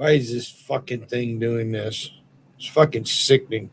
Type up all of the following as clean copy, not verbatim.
Why is this fucking thing doing this? It's fucking sickening.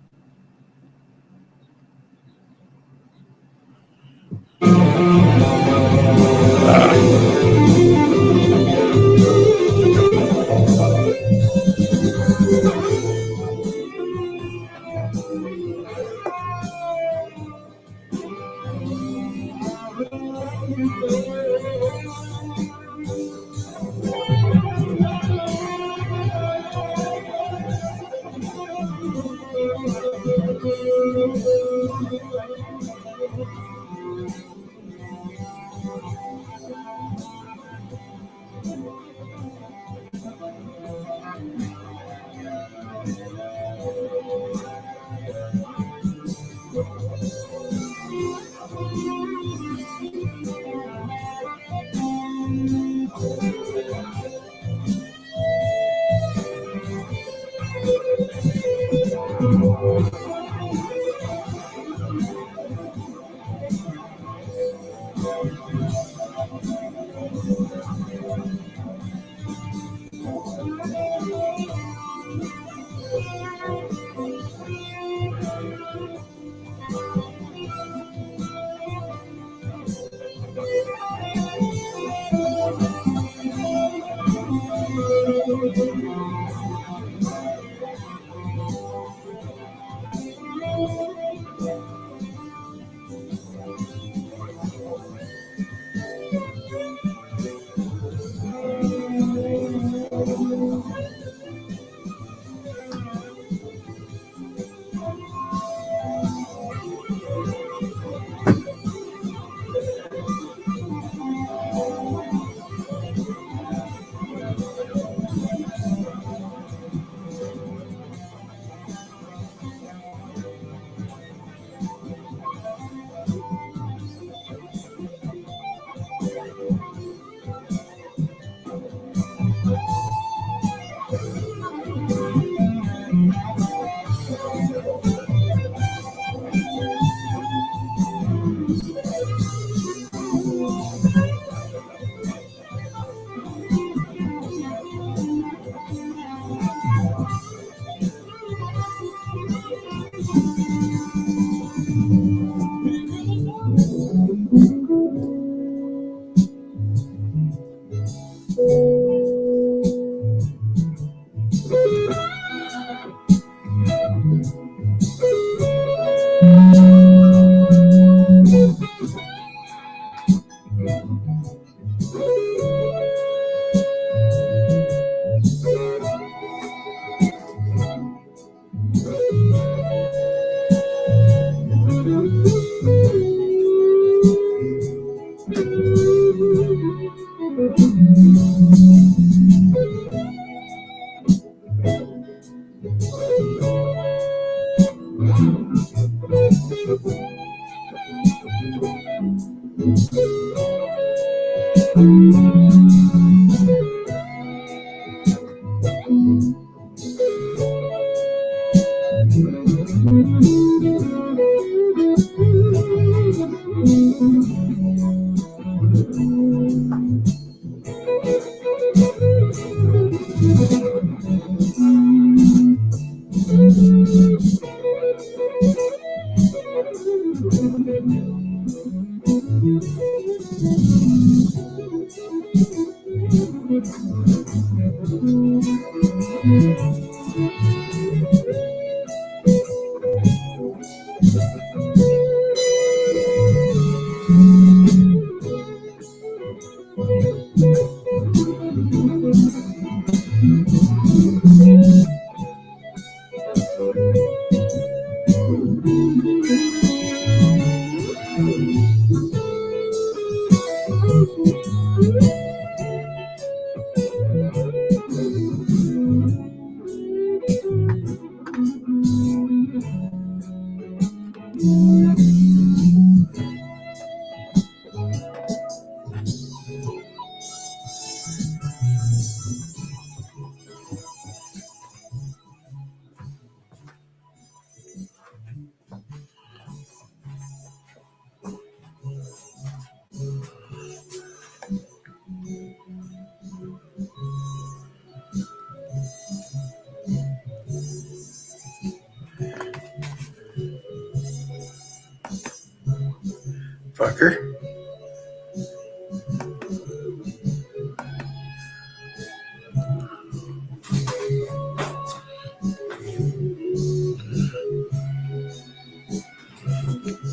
Sparker.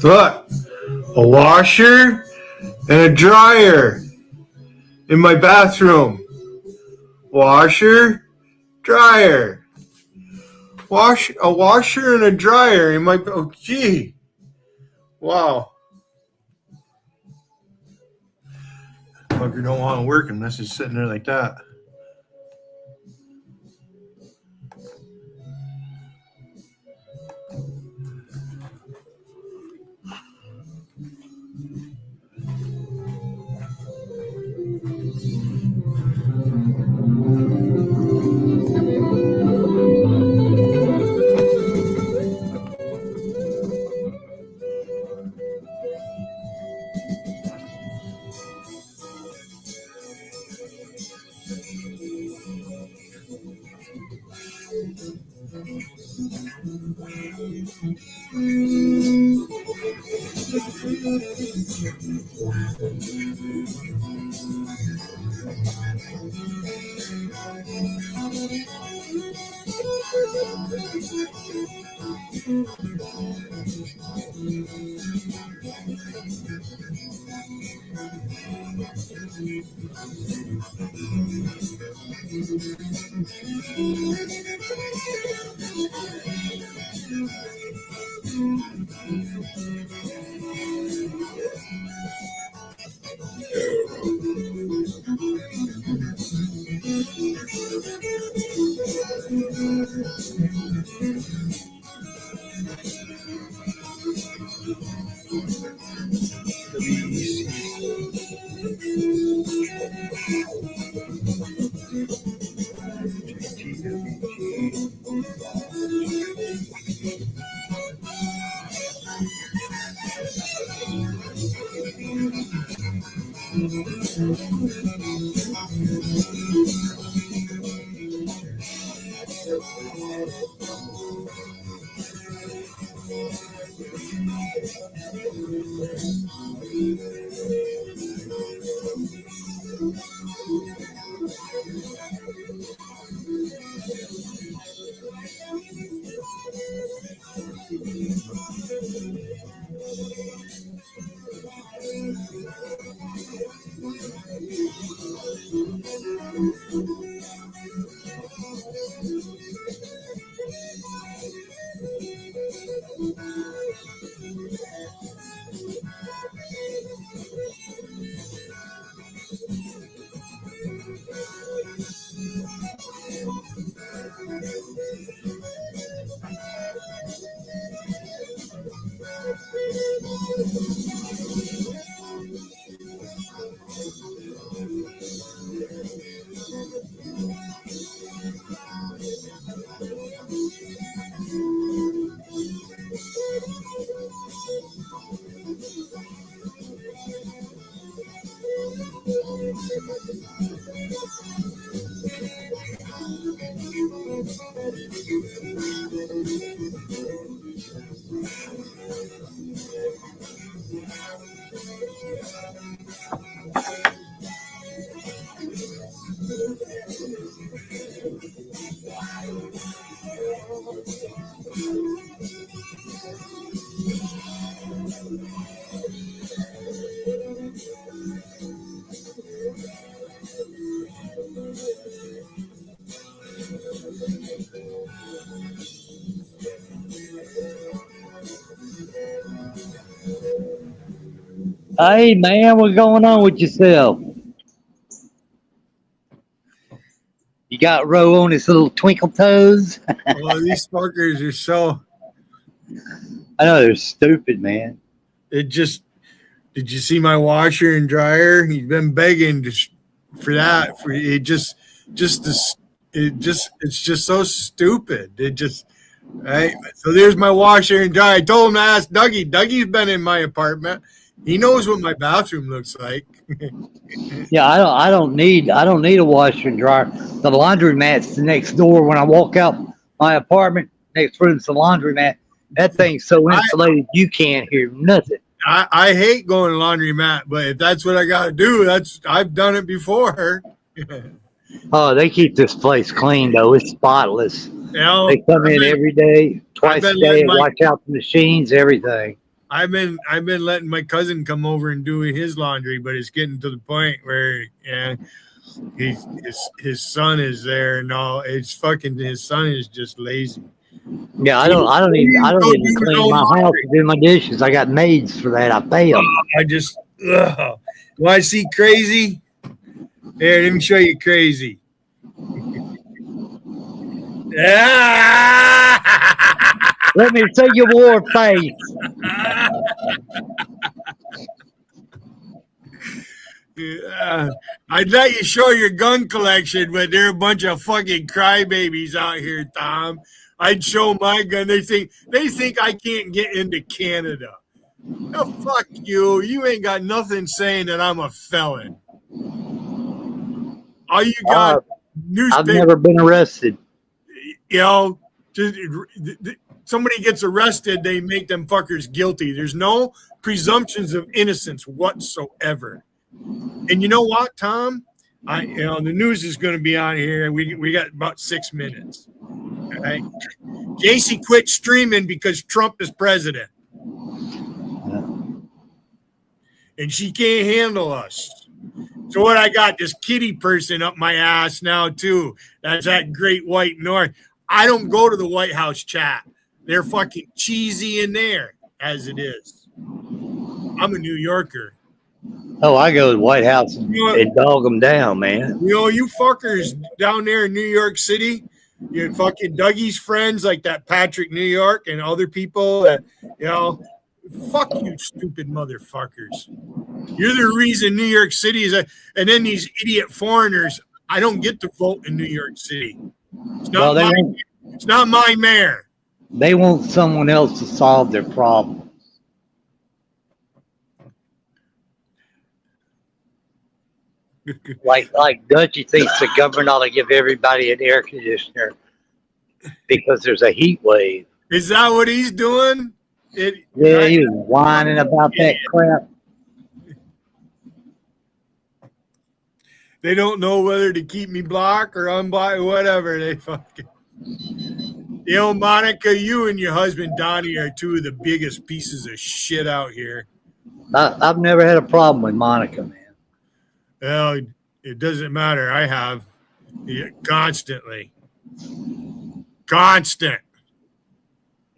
Look, a washer and a dryer in my bathroom. Washer, dryer. A washer and a dryer in my, oh gee. Wow. Fucker don't want to work unless it's sitting there like that. Hey man, what's going on with yourself? You got Roe on his little twinkle toes. Oh, these Sparkers are so. I know they're stupid, man. It just. Did you see my washer and dryer? He's been begging for that. For it just this. It's just so stupid. It just. Right. So there's my washer and dryer. I told him to ask Dougie. Dougie's been in my apartment. He knows what my bathroom looks like. Yeah, I don't need a washer and dryer. The laundromat's next door. When I walk out my apartment, next room's the laundromat. That thing's so insulated you can't hear nothing. I hate going to laundromat, but if that's what I got to do, I've done it before. Oh, they keep this place clean though. It's spotless. You know, They come in every day, I've twice been a day, letting and my watch out the machines, everything. I've been letting my cousin come over and do his laundry, but it's getting to the point where his son is there and all. It's fucking his son is just lazy. Yeah, I don't Go even do his clean own my house laundry. and do my dishes. I got maids for that. I pay them. I just want to see crazy. Here, let me show you crazy. Let me see your war face. I'd let you show your gun collection, but they're a bunch of fucking crybabies out here, Tom. I'd show my gun. They think I can't get into Canada. No, fuck you. You ain't got nothing saying that I'm a felon. All you got I've newspaper. never been arrested. You know, somebody gets arrested, they make them fuckers guilty. There's no presumptions of innocence whatsoever. And you know what, Tom? The news is going to be on here. We got about 6 minutes. All right. Casey quit streaming because Trump is president, and she can't handle us. So what I got this kitty person up my ass now too. That's that Great White North. I don't go to the White House chat. They're fucking cheesy in there as it is. I'm a New Yorker. Oh, I go to the White House and dog them down, man. You fuckers down there in New York City, you fucking Dougie's friends like that Patrick New York and other people that, fuck you, stupid motherfuckers. You're the reason New York City is and then these idiot foreigners, I don't get to vote in New York City. It's not my mayor. They want someone else to solve their problem. like Dutchie thinks the government ought to give everybody an air conditioner because there's a heat wave. Is that what he's doing? He was whining about that crap. They don't know whether to keep me blocked or unblocked, whatever. They fucking. Monica, you and your husband Donnie are two of the biggest pieces of shit out here. I've never had a problem with Monica, man. Well, it doesn't matter. I have constantly. Constant.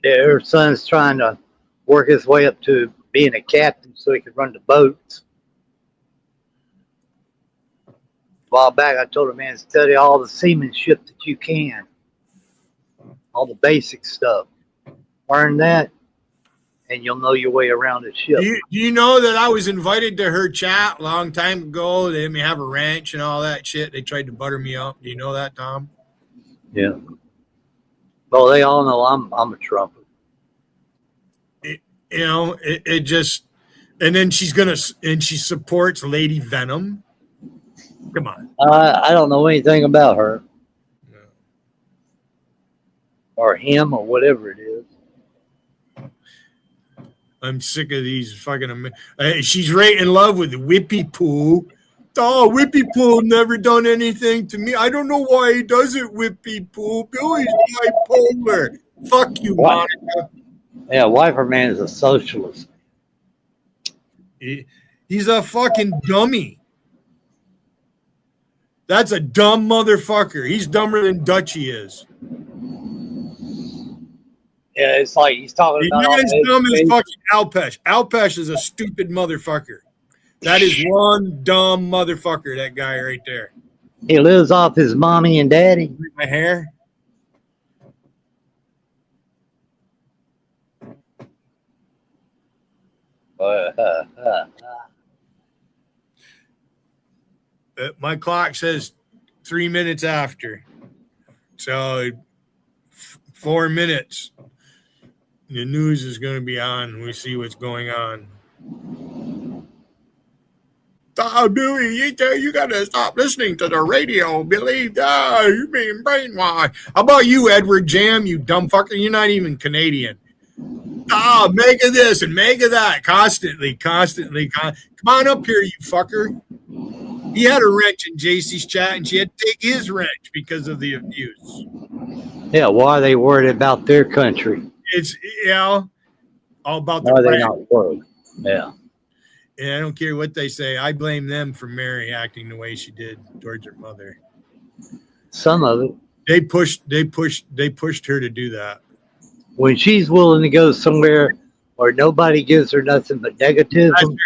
Yeah, her son's trying to work his way up to being a captain so he could run the boats. A while back, I told her, man, study all the seamanship that you can. All the basic stuff. Learn that, and you'll know your way around the ship. Do you know that I was invited to her chat a long time ago? They let me have a ranch and all that shit. They tried to butter me up. Do you know that, Tom? Yeah. Well, they all know I'm a Trumper. It just, and then she supports Lady Venom. Come on. I don't know anything about her. No. Or him or whatever it is. I'm sick of these fucking. She's right in love with Whippy Poo. Oh, Whippy Poo never done anything to me. I don't know why he does it, Whippy Poo. Billy's bipolar. Fuck you, Monica. Yeah, Wiper Man is a socialist. He's a fucking dummy. That's a dumb motherfucker. He's dumber than Dutchie is. Yeah, it's like he's talking about. He's not as dumb as fucking Alpesh. Alpesh is a stupid motherfucker. That is one dumb motherfucker, that guy right there. He lives off his mommy and daddy. My hair. My clock says 3 minutes after. So 4 minutes. The news is going to be on. We see what's going on. Oh, Billy, you got to stop listening to the radio, Billy. You're being brainwashed. How about you, Edward Jam, you dumb fucker? You're not even Canadian. Oh, mega this and mega that, constantly. Come on up here, you fucker. He had a wrench in JC's chat, and she had to take his wrench because of the abuse. Yeah, why are they worried about their country? It's all about the Why are they brand. not worried? Yeah. And I don't care what they say. I blame them for Mary acting the way she did towards her mother. Some of it. They pushed her to do that. When she's willing to go somewhere where nobody gives her nothing but negativism,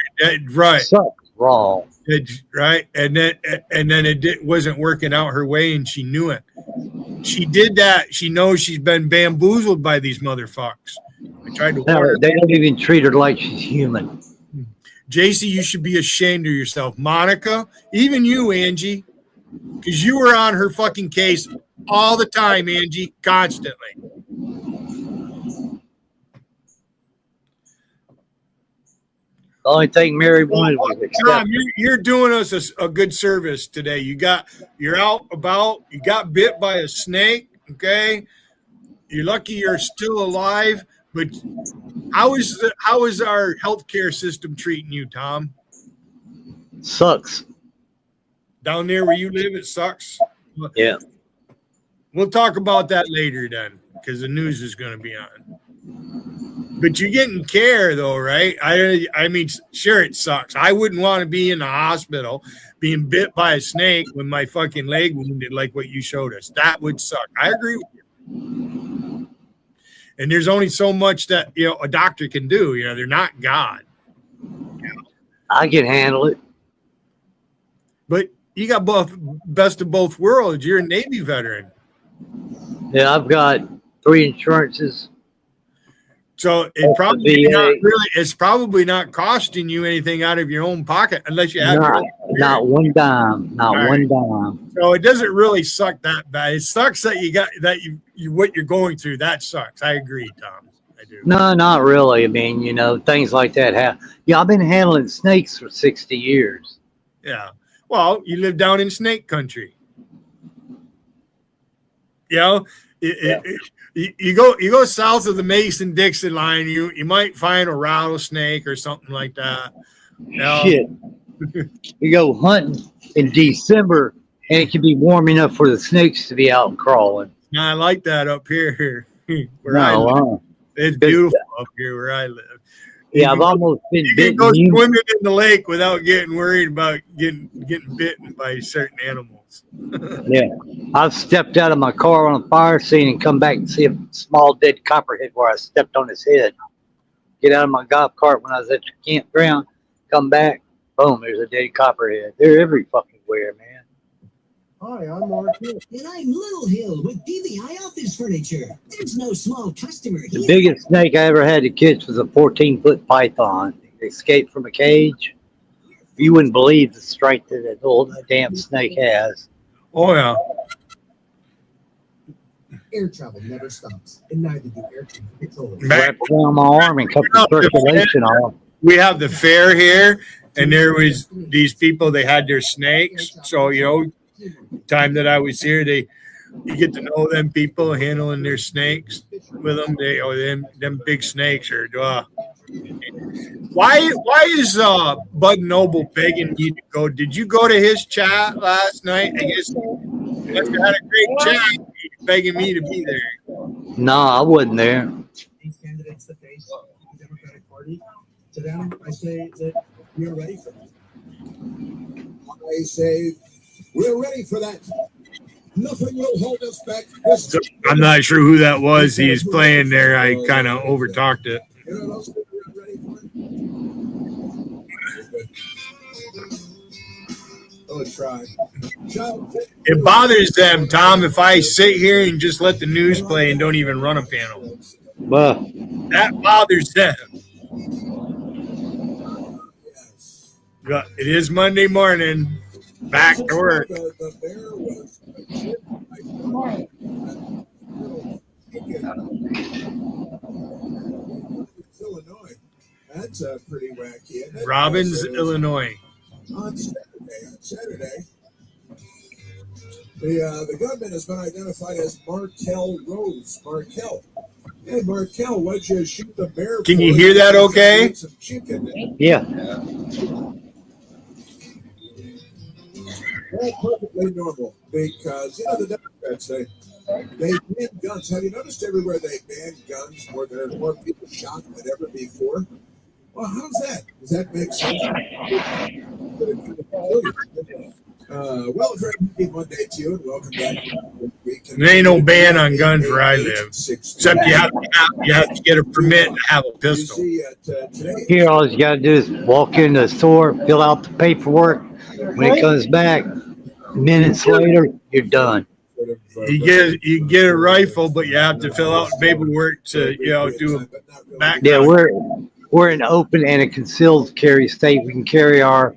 Right. something's wrong. Right. And then it wasn't working out her way, and she knew it. She did that. She knows she's been bamboozled by these motherfuckers. I tried to warn her. They don't even treat her like she's human. JC, you should be ashamed of yourself. Monica, even you, Angie, because you were on her fucking case all the time, Angie, constantly. The only thing Mary wanted was Tom, you're doing us a good service today. You're out about. You got bit by a snake. Okay, you're lucky you're still alive. But how is our healthcare system treating you, Tom? Sucks. Down there where you live, it sucks. Yeah. We'll talk about that later then, because the news is going to be on. But you're getting care, though, right? I mean, sure, it sucks. I wouldn't want to be in the hospital being bit by a snake with my fucking leg wounded like what you showed us. That would suck. I agree with you. And there's only so much that, a doctor can do. They're not God. I can handle it. But you got best of both worlds. You're a Navy veteran. Yeah, I've got 3 insurances. So it's probably not costing you anything out of your own pocket unless you have not one dime, one dime. So it doesn't really suck that bad. It sucks that you got that you what you're going through. That sucks. I agree, Tom. I do. No, not really. I mean, things like that happen. Yeah, I've been handling snakes for 60 years. Yeah. Well, you live down in snake country. You go south of the Mason-Dixon line, you might find a rattlesnake or something like that. Shit. You go hunting in December, and it can be warm enough for the snakes to be out and crawling. I like that up here where I live. It's beautiful up here where I live. Yeah, I've almost been bitten. You can go swimming in the lake without getting worried about getting bitten by certain animals. Yeah. I've stepped out of my car on a fire scene and come back and see a small dead copperhead where I stepped on his head. Get out of my golf cart when I was at the campground, come back, boom, there's a dead copperhead. They're every fucking where, man. Hi, I'm Mark Hill. And I'm Little Hill with DVI Office Furniture. There's no small customer here. The biggest snake I ever had to catch was a 14-foot python. It escaped from a cage. You wouldn't believe the strength that that old damn snake has. Oh, yeah. Air travel never stops, and neither do air traffic controllers. Wrapped around my arm and cut the circulation off. We have the fair here, and there was these people, they had their snakes. So, time that I was here, you get to know them people handling their snakes with them. Them big snakes are. Why is Bud Noble begging you to go? Did you go to his chat last night? I guess you had a great chat. He's begging me to be there. No, I wasn't there. These candidates that face the Democratic Party, to them, I say that we are ready for that. I say we're ready for that. Nothing will hold us back. So, I'm not sure who that was. He's playing there. I kind of overtalked it. Oh, try. It bothers them, Tom, if I sit here and just let the news play and don't even run a panel. Well, that bothers them. It is Monday morning. Back to work. Illinois. That's pretty wacky. Robbins, Illinois. On Saturday, the gunman has been identified as Markel Rose. Markel. Hey, Markel, why don't you shoot the bear? Can for you us? hear that okay? Get some chicken. Yeah. All perfectly normal because, the Democrats, they ban guns. Have you noticed everywhere they ban guns, there's more people shot than ever before? Well, how's that? Does that make sense? Well, very happy Monday to you, and welcome back. There ain't no ban on guns where I live, except you have to get a permit to have a pistol. Here, all you gotta do is walk in the store, fill out the paperwork. When it comes back, minutes later, you're done. You get a rifle, but you have to fill out paperwork to do a background. Yeah, we're an open and a concealed carry state. We can carry our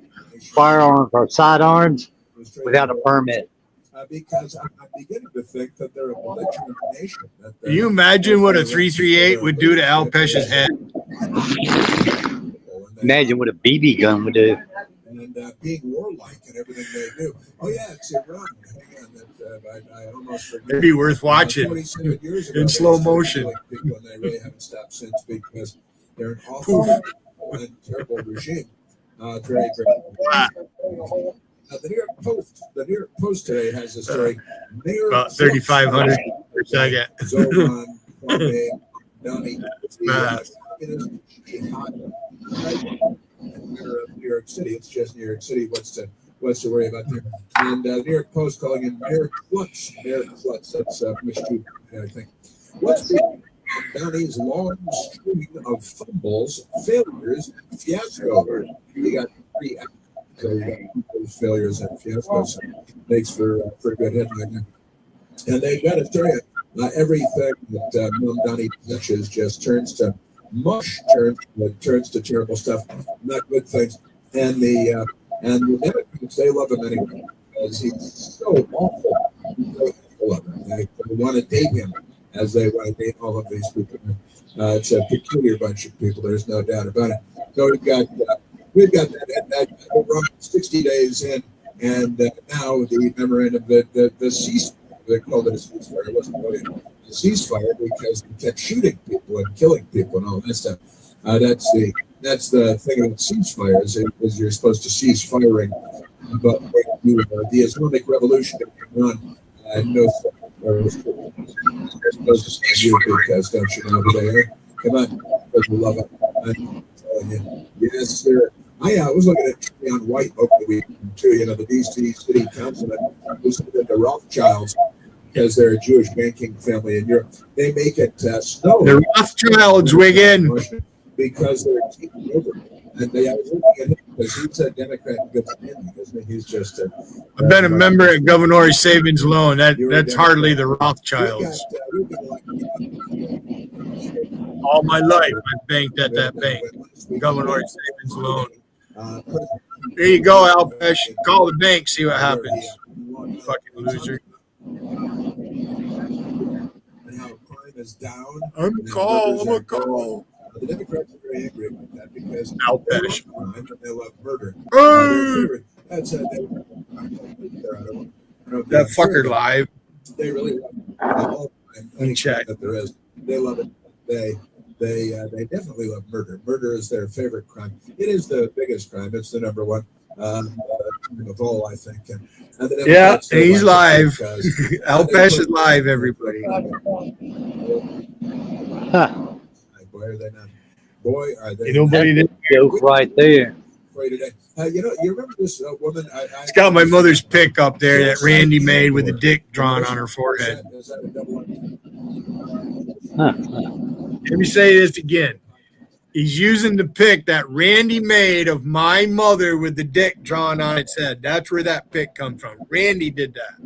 firearms, our sidearms, without a permit. Because I'm beginning to think that they're a belligerent nation. Can you imagine what a 338 would do to Al Pescia's head? Imagine what a BB gun would do. And being warlike and everything they do. Oh yeah, it's Iran. Hang on, I almost forget. It'd be worth watching 47 years ago, in slow motion. People, and they really haven't stopped since because they're an awful and terrible regime. Very, the New York Post today has a story. Mayor About 3,500 per second. Zoran Kwame Donny, New York City. It's just New York City. What's to worry about there? And New York Post calling him Mayor Klutz. Mayor Klutz. That's mischief, I think. What's Donny's long string of fumbles, failures, fiasco? He got 3 failures and fiascos. Makes for a good headline there. And they got to tell you, everything that Mom Donny touches just turns to mush, turns to terrible stuff, not good things. And the Democrats, they love him anyway because he's so awful. They want to date him as they want to date all of these people. It's a peculiar bunch of people. There's no doubt about it. So we've got that run 60 days in, and now the memorandum, the ceasefire. They called it a ceasefire. It wasn't really a ceasefire because they kept shooting people and killing people and all that stuff. That's the thing about ceasefires is you're supposed to cease firing, but the Islamic Revolution in Iran no they're supposed to stand you because don't you know who they are? Come on, because we love it. I'm telling you. Yes, sir. I was looking at Treon White over the weekend too. The DC City Councilman who's looking at the Rothschilds because they're a Jewish banking family in Europe. They make it snow. The Rothschilds, Wigan. Because they're taking over. And I was looking at him because he's a Democrat good standing, isn't he? He's just I've been a member at Governor Savings Loan. That's hardly the Rothschilds. All my life, I've banked at that bank. Governor Savings Loan. There you go, Al Pesci. Call the bank, see what happens. Fucking loser. And how crime is down. I'm a call. The Democrats are very angry about that because Al they Pesci. love crime and they love murder. That's That fucker live. They really love In check. that there is. They love it. They definitely love murder. Murder is their favorite crime. It is the biggest crime. It's the number one of all, I think. And Yeah, he's live. Al Pesci's live, everybody. Boy, are they not? Boy, are they? Nobody did. Joke right there. Today. You remember this woman? It's got my mother's pic up there that Randy made with a dick drawn on her forehead. Is that a double? Let me say this again. He's using the pic that Randy made of my mother with the dick drawn on its head. That's where that pic comes from. Randy did that.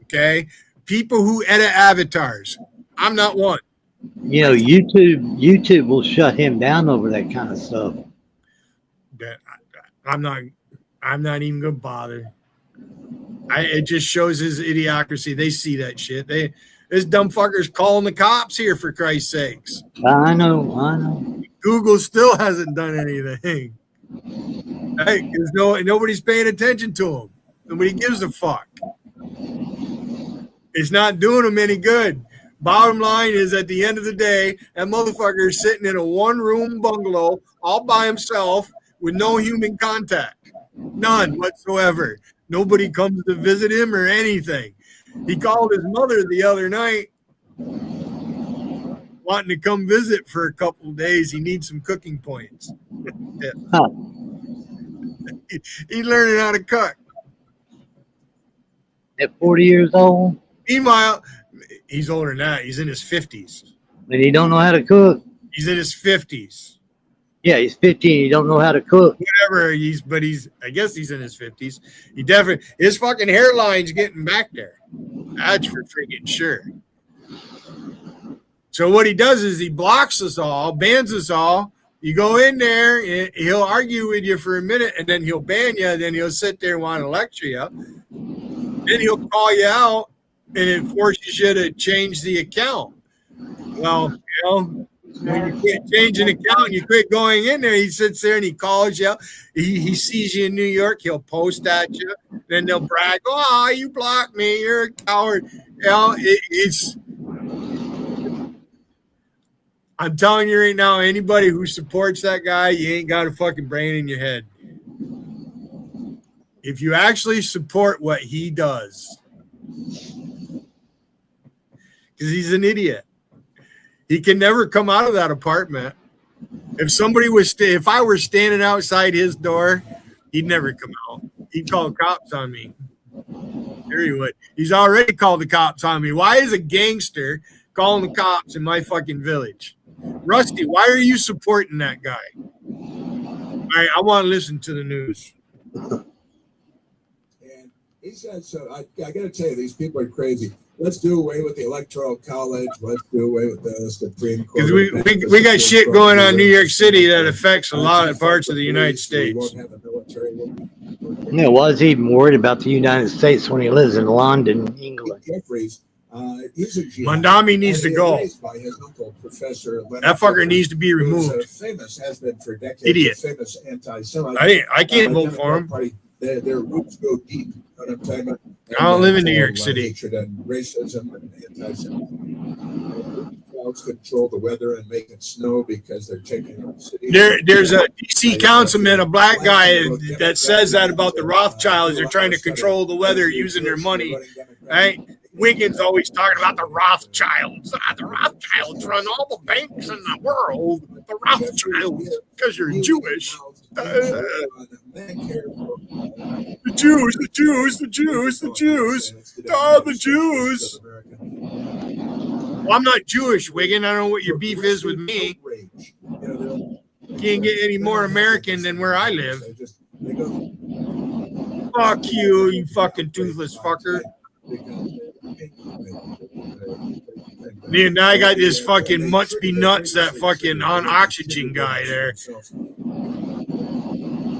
Okay? People who edit avatars. I'm not one. YouTube will shut him down over that kind of stuff. I'm not even gonna bother. It just shows his idiocracy. They see that shit. This dumb fucker's calling the cops here, for Christ's sakes. I know. Google still hasn't done anything. Hey, because nobody's paying attention to him. Nobody gives a fuck. It's not doing them any good. Bottom line is, at the end of the day, that motherfucker is sitting in a one-room bungalow all by himself with no human contact. None whatsoever. Nobody comes to visit him or anything. He called his mother the other night wanting to come visit for a couple of days. He needs some cooking points. Huh. He's learning how to cook. At 40 years old, Meanwhile, he's older than that. He's in his 50s. and he don't know how to cook. He's in his 50s. Yeah, he's 15. He don't know how to cook. Whatever I guess he's in his 50s. He definitely, his fucking hairline's getting back there. That's for freaking sure. So what he does is he blocks us all, bans us all. You go in there, he'll argue with you for a minute, and then he'll ban you, and then he'll sit there and want to lecture you. Then he'll call you out, and it forces you to change the account. Well, when you can't change an account, you quit going in there. He sits there and he calls you. He sees you in New York. He'll post at you. Then they'll brag, "Oh, you blocked me. You're a coward." I'm telling you right now, anybody who supports that guy, you ain't got a fucking brain in your head. If you actually support what he does, because he's an idiot. He can never come out of that apartment. If I were standing outside his door, he'd never come out. He'd call cops on me. There he would. He's already called the cops on me. Why is a gangster calling the cops in my fucking village? Rusty, why are you supporting that guy? All right, I want to listen to the news. And he said, so I got to tell you, these people are crazy. Let's do away with the Electoral College. Let's do away with the Supreme Court. Because we got shit going on in New York City that affects a lot of parts of the United States. Yeah, why is he even worried about the United States when he lives in London, England? Jeffries, Mandami needs to go. That fucker needs to be removed. Famous has been for decades. Idiot. Famous anti-Semite. I can't vote for him. Their roots go deep. You know what I'm talking about? I don't live in New York City. Hatred and racism and anti-Semitism. Clouds control the weather and make it snow because they're taking over cities. There's a DC councilman, a black guy, that says that about the Rothschilds. They're trying to control the weather using their money. Right? Wiggins always talking about the Rothschilds. The Rothschilds run all the banks in the world. The Rothschilds, because you're Jewish. The Jews. Oh, the Jews. Well, I'm not Jewish, Wiggin. I don't know what your beef is with me. You can't get any more American than where I live. Fuck you, you fucking toothless fucker. Now I got this fucking must be nuts, that fucking on oxygen guy there.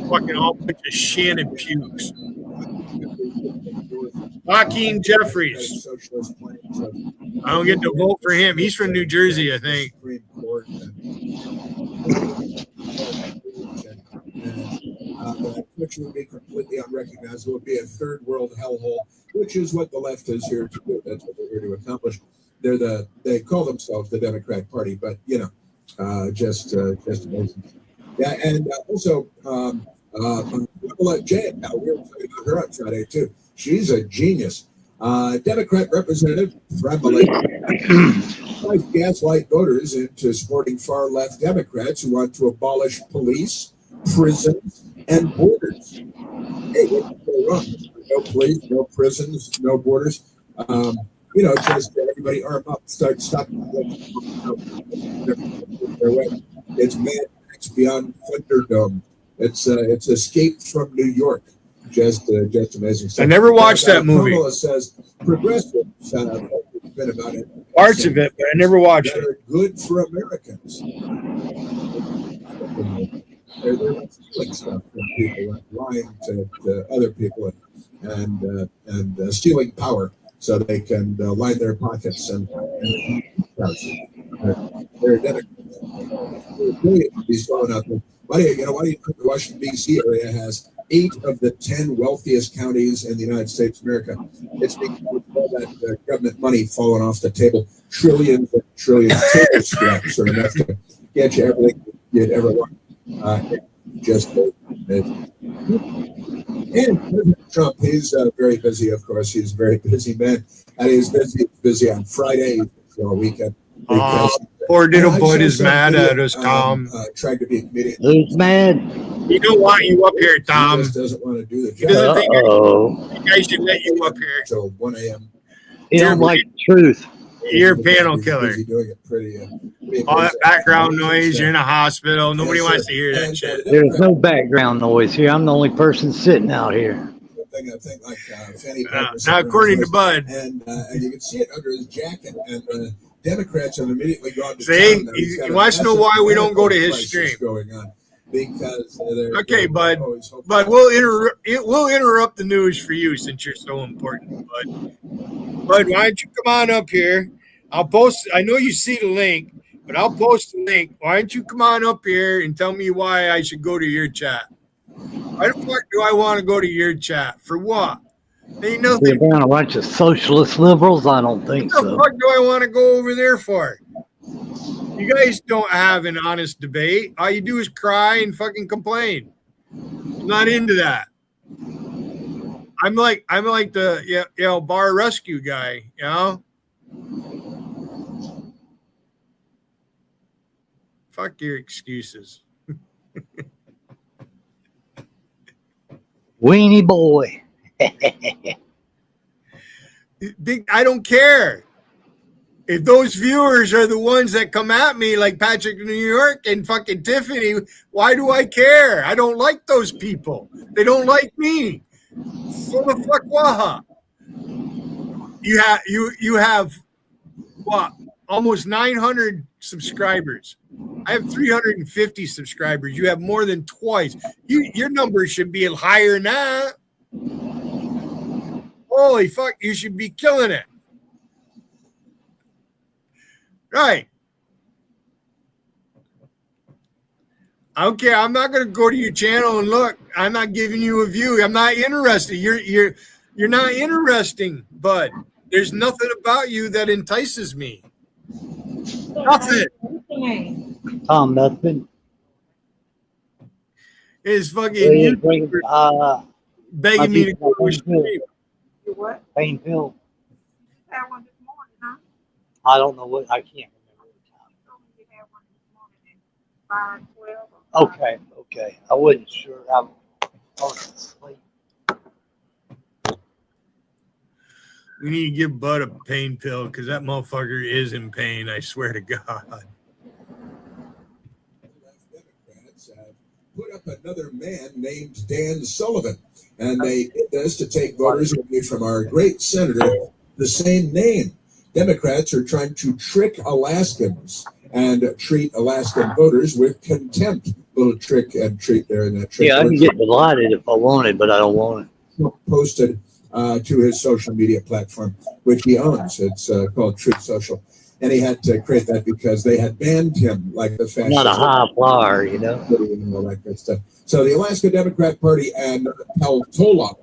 Fucking all bunch of Shannon pukes. Hakeem Jeffries. I don't get to vote for him. He's from New Jersey, I think. Which would be completely unrecognizable. It would be a third world hellhole, which is what the left is here to do. That's what they're here to accomplish. They call themselves the Democrat Party, but just amazing. Yeah, and also Pamela Jan. Now we were talking about her on Friday too. She's a genius. Democrat Representative Pamela gaslight voters into supporting far left Democrats who want to abolish police, prisons, and borders. Hey, what's going wrong? No police, no prisons, no borders. Just everybody arm up, start stopping. It's Mad Max Beyond Thunderdome. It's Escape from New York. Just amazing stuff. I never watched that movie. Kamala says progressive been about it. Parts of it, but I never watched it. Are good for Americans. They're not stealing stuff from people, lying to other people, and stealing power so they can line their pockets and they're Democrats. They're brilliant. He's throwing out there. Why do you think the Washington D.C. area has 8 of the 10 wealthiest counties in the United States of America. It's because of all that government money falling off the table. Trillions and trillions. Table scraps are enough to get you everything you'd ever want. Just and President Trump, he's very busy, of course. He's a very busy man. And he's busy on Friday, all weekend. Poor little bud is mad at us, Tom. Tried to be a comedian. Who's mad? He don't want you up here, Tom. He just doesn't want to do the He doesn't job think you guys should let you up here. until 1 a.m. He don't like the truth. You're a panel He's killer. busy doing it pretty, All that background noise, you're in a hospital. Nobody Yes, wants sir. to hear that And, shit. There's no background noise here. I'm the only person sitting out here. I think like Fanny Not Pack according to Bud. and you can see it under his jacket. And Democrats have immediately gone to See? town. Now, he's got He a wants to know massive why we don't go to medical his crisis stream. going on because Okay, Bud. always hoping- But we'll interrupt the news for you since you're so important, Bud. Bud, why don't you come on up here? I'll post. I know you see the link, but I'll post the link. Why don't you come on up here and tell me why I should go to your chat? Why the fuck do I want to go to your chat? For what? Ain't You're nothing. down a bunch of socialist liberals? I don't think What the so. fuck do I want to go over there for? You guys don't have an honest debate. All you do is cry and fucking complain. I'm not into that. I'm like the bar rescue guy, you know? Fuck your excuses. Weenie boy. I don't care. If those viewers are the ones that come at me like Patrick in New York and fucking Tiffany, why do I care? I don't like those people. They don't like me. So the fuck what? You have what? Almost 900 subscribers. I have 350 subscribers. You have more than twice. Your numbers should be higher than that. Holy fuck, you should be killing it. Right. Okay, I'm not going to go to your channel and look. I'm not giving you a view. I'm not interested. You're not interesting, bud. There's nothing about you that entices me. Nothing. Tom, nothing. It's fucking you begging me to go to a stream. You what? Painfield. Had one this morning, huh? I don't know what. I can't remember the time. You told me you had one this morning at 5:12. Okay. I wasn't sure. I was asleep. We need to give Bud a pain pill because that motherfucker is in pain. I swear to God. Democrats have put up another man named Dan Sullivan, and they did this to take voters away from our great senator, the same name. Democrats are trying to trick Alaskans and treat Alaskan voters with contempt. Little trick and treat there in that trick. Yeah, I can get delighted if I wanted, but I don't want it. Posted to his social media platform, which he owns. It's called Truth Social. And he had to create that because they had banned him like the fascist. Not a high flyer, you know. And all that good stuff. So the Alaska Democrat Party and Peltola,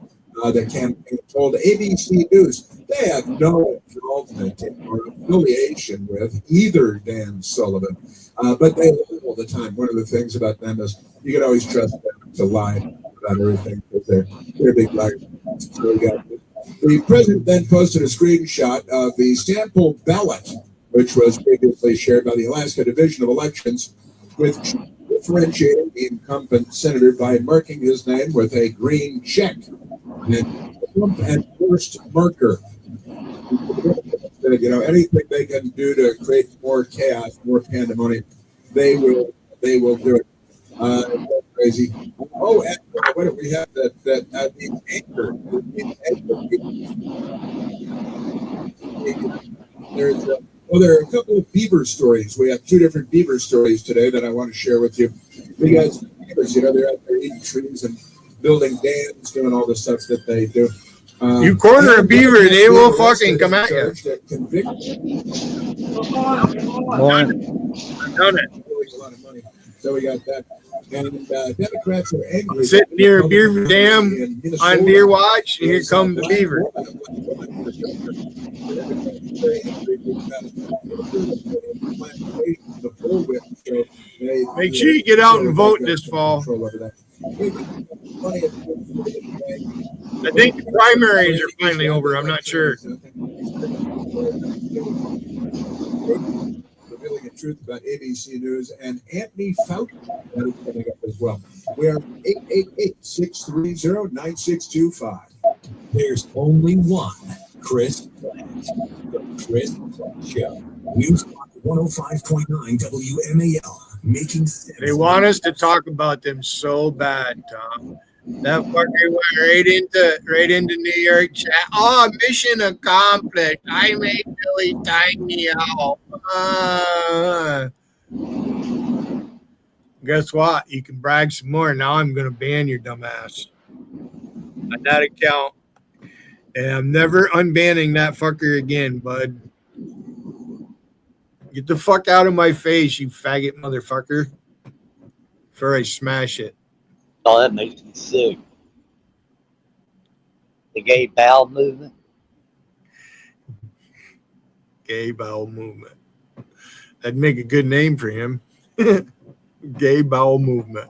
the campaign, told ABC News they have no involvement or affiliation with either Dan Sullivan. But they lie all the time. One of the things about them is you can always trust them to lie about everything because they're big liars. So we got the president then posted a screenshot of the sample ballot, which was previously shared by the Alaska Division of Elections, with differentiating the incumbent senator by marking his name with a green check and Trump endorsed marker. You know, anything they can do to create more chaos, more pandemonium, they will do it. Crazy. Oh, and what do we have that the anchor? There are a couple of beaver stories. We have two different beaver stories today that I want to share with you. Because beavers, you know, they're out there eating trees and building dams, doing all the stuff that they do. You corner a beaver, they will fucking come at you. Morning. I've done it. A lot of money. So we got that. And Democrats are angry. Sitting near a beaver dam on deer watch, and here come the beaver. Make sure you get out and vote this fall. I think the primaries are finally over. I'm not sure. Revealing the truth about ABC News and Anthony Fauci. That is coming up as well. We are 888-630-9625. There's only one Chris Plant. The Chris Plant Show. News 105.9 WMAL. Making sense. They want us to talk about them so bad, Tom. That fucker went right into New York chat. Oh, mission accomplished. I made Billy Tiny out. Guess what? You can brag some more. Now I'm going to ban your dumb ass on that account. And I'm never unbanning that fucker again, bud. Get the fuck out of my face, you faggot motherfucker. Before I smash it. Oh, that makes me sick. The gay bowel movement. Gay bowel movement. That'd make a good name for him. Gay bowel movement.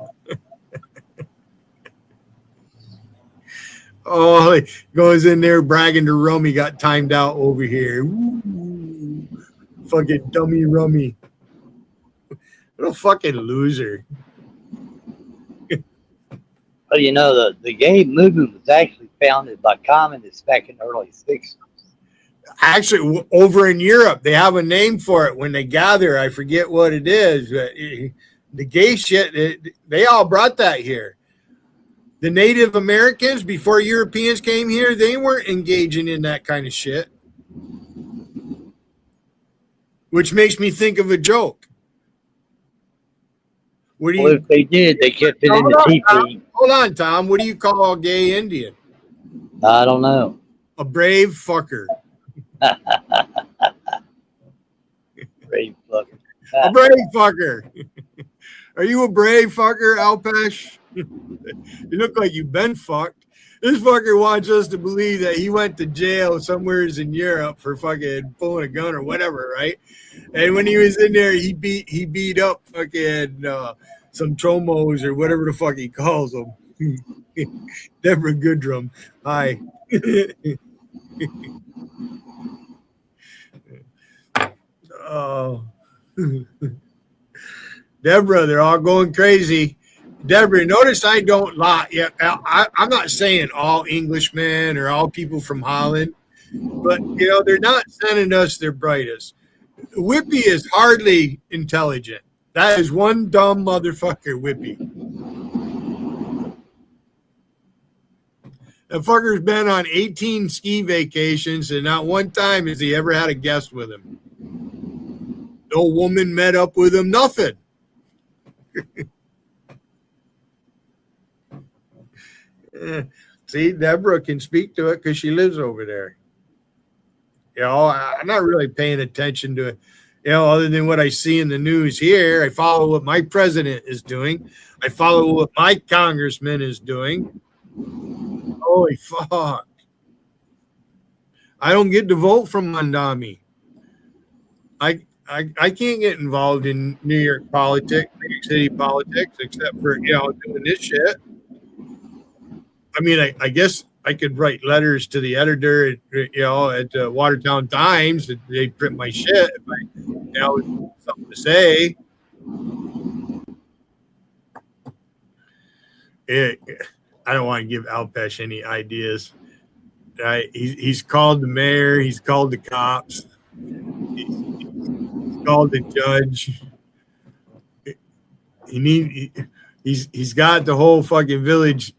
Oh, he goes in there bragging to Rummy, got timed out over here. Ooh, fucking dummy Rummy. What a fucking loser. Well, you know, the gay movement was actually founded by communists back in the early 60s. Actually, over in Europe, they have a name for it when they gather. I forget what it is. But the gay shit, they all brought that here. The Native Americans, before Europeans came here, they weren't engaging in that kind of shit. Which makes me think of a joke. What do you? Well, if they did, they kept it in the teepee. Hold on, Tom. What do you call a gay Indian? I don't know. A brave fucker. Brave fucker. A brave fucker. Are you a brave fucker, Alpesh? You look like you've been fucked. This fucker wants us to believe that he went to jail somewhere in Europe for fucking pulling a gun or whatever, right? And when he was in there, he beat up fucking some tromos or whatever the fuck he calls them. Deborah Goodrum. Hi. Oh. Deborah, they're all going crazy. Deborah, notice I don't lie. Yeah, I'm not saying all Englishmen or all people from Holland, but you know they're not sending us their brightest. Whippy is hardly intelligent. That is one dumb motherfucker, Whippy. That fucker's been on 18 ski vacations, and not one time has he ever had a guest with him. No woman met up with him, nothing. See, Deborah can speak to it because she lives over there. You know, I'm not really paying attention to it, you know, other than what I see in the news here. I follow what my president is doing. I follow what my congressman is doing. Holy fuck. I don't get to vote from Mandami. I can't get involved in New York politics, New York City politics, except for, you know, doing this shit. I mean, I guess I could write letters to the editor, you know, at the Watertown Times. They print my shit if I, you know, something to say. I don't want to give Alpesh any ideas. Right? He's called the mayor. He's called the cops. He's called the judge. He's got the whole fucking village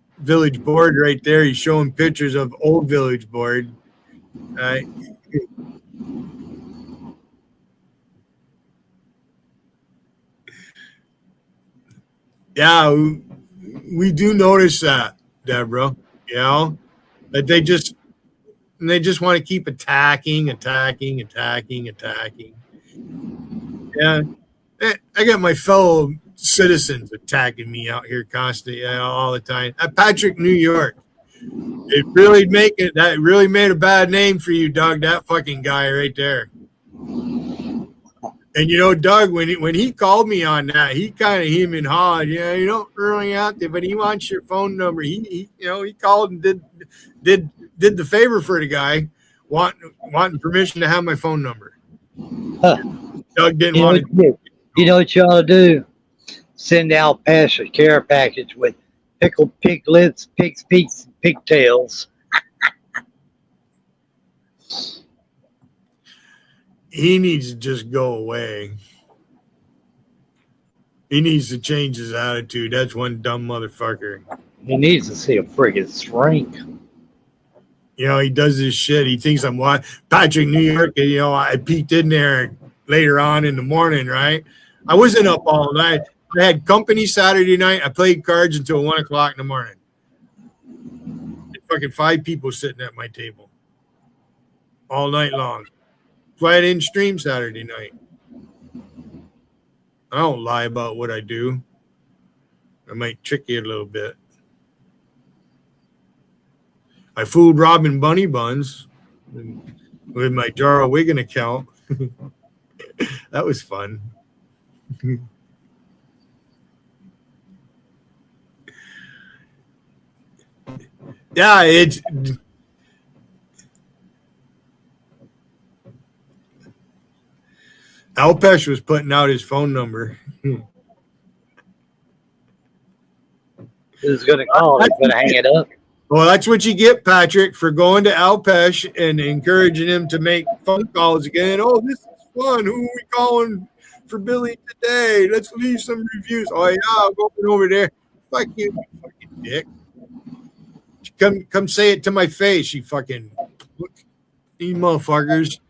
board right there. He's showing pictures of old village board. Right? Yeah, we do notice that, Deborah. You know, that they just want to keep attacking. Yeah. I got my fellow citizens attacking me out here constantly, all the time. Patrick, New York. That really made a bad name for you, Doug. That fucking guy right there. And Doug, when he called me on that, he kind of him and hawed. Yeah, you don't really have to, but he wants your phone number. He called and did the favor for the guy, wanting permission to have my phone number. Huh. Doug didn't want to. You know what you ought to do? Send Al Pash a care package with pickled piglets, pig's feet, and pigtails. He needs to just go away. He needs to change his attitude. That's one dumb motherfucker. He needs to see a friggin' shrink. He does this shit. He thinks I'm what? Patrick, New York. I peeked in there later on in the morning, right? I wasn't up all night. I had company Saturday night. I played cards until 1 o'clock in the morning. Fucking 5 people sitting at my table all night long. So I didn't stream Saturday night. I don't lie about what I do. I might trick you a little bit. I fooled Robin Bunny Buns with my Jara Wigan account. That was fun. Yeah, it's Alpesh was putting out his phone number. Who's going to call? He's going to hang it up. Well, that's what you get, Patrick, for going to Alpesh and encouraging him to make phone calls again. Oh, this is fun. Who are we calling for Billy today? Let's leave some reviews. Oh, yeah, I'll go over there. Fuck you fucking dick. Come say it to my face, you fucking you motherfuckers.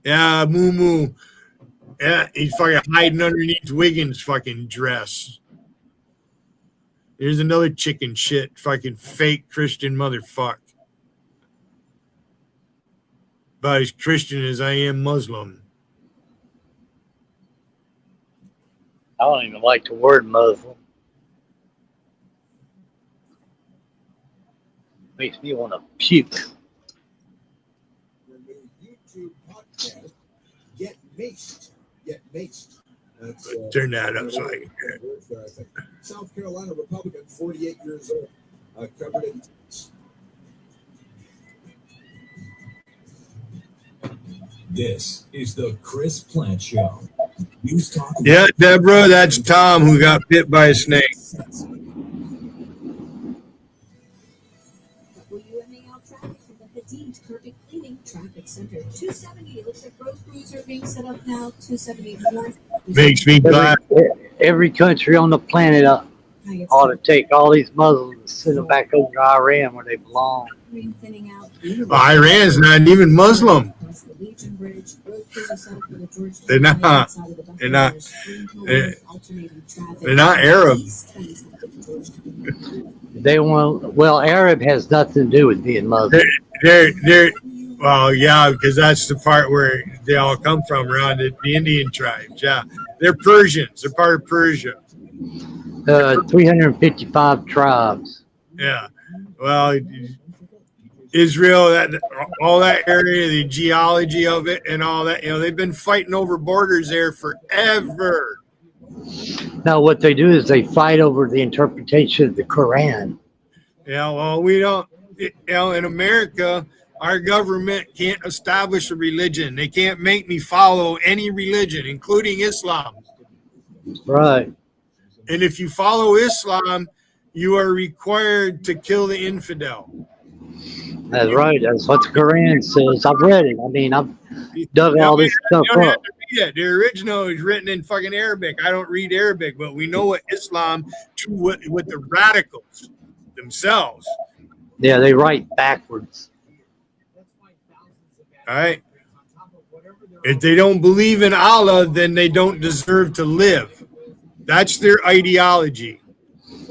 Yeah, moo moo. Yeah, he's fucking hiding underneath Wiggins' fucking dress. Here's another chicken shit, fucking fake Christian motherfucker. About as Christian as I am Muslim. I don't even like the word Muslim. Makes me want to puke. Your new YouTube podcast, Get Maced. Get Maced. That's, Turn that up so I can hear it. South Carolina Republican, 48 years old. Covered in. This is the Chris Plant Show. News Talk. Yeah, Deborah, that's Tom who got bit by a snake. WMAL traffic from the Hadid Curving Cleaning Traffic Center. 270. Looks like road crews are being set up now. 270 north. Makes me glad. Every country on the planet ought to take all these Muslims and send them back over to Iran where they belong. Thinning out. Iran's not even Muslim. They're not. They're not. They're not Arab. They want. Well, Arab has nothing to do with being Muslim. They're well, yeah, because that's the part where they all come from, around the Indian tribes. Yeah, they're Persians. They're part of Persia. 355 tribes. Yeah. Well, Israel, all that area, the geology of it, and all that. They've been fighting over borders there forever. Now, what they do is they fight over the interpretation of the Quran. Yeah. Well, we don't. In America, our government can't establish a religion. They can't make me follow any religion, including Islam. Right. And if you follow Islam, you are required to kill the infidel. That's right. That's what the Quran says. I've read it. I mean, I've dug all this stuff up. The original is written in fucking Arabic. I don't read Arabic, but we know what Islam, what the radicals themselves. Yeah, they write backwards. All right. If they don't believe in Allah, then they don't deserve to live. That's their ideology. It's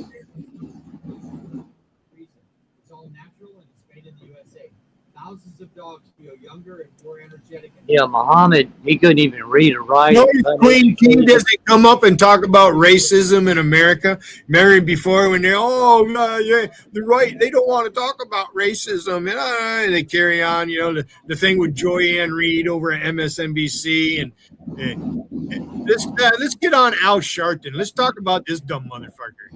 all natural and it's made in the USA. Thousands of dogs feel younger and more Yeah, Muhammad, he couldn't even read or write. No, Queen King doesn't come up and talk about racism in America. Remember before when yeah, the right, they don't want to talk about racism, and they carry on. The thing with Joy Ann Reid over at MSNBC, and let's get on Al Sharpton. Let's talk about this dumb motherfucker.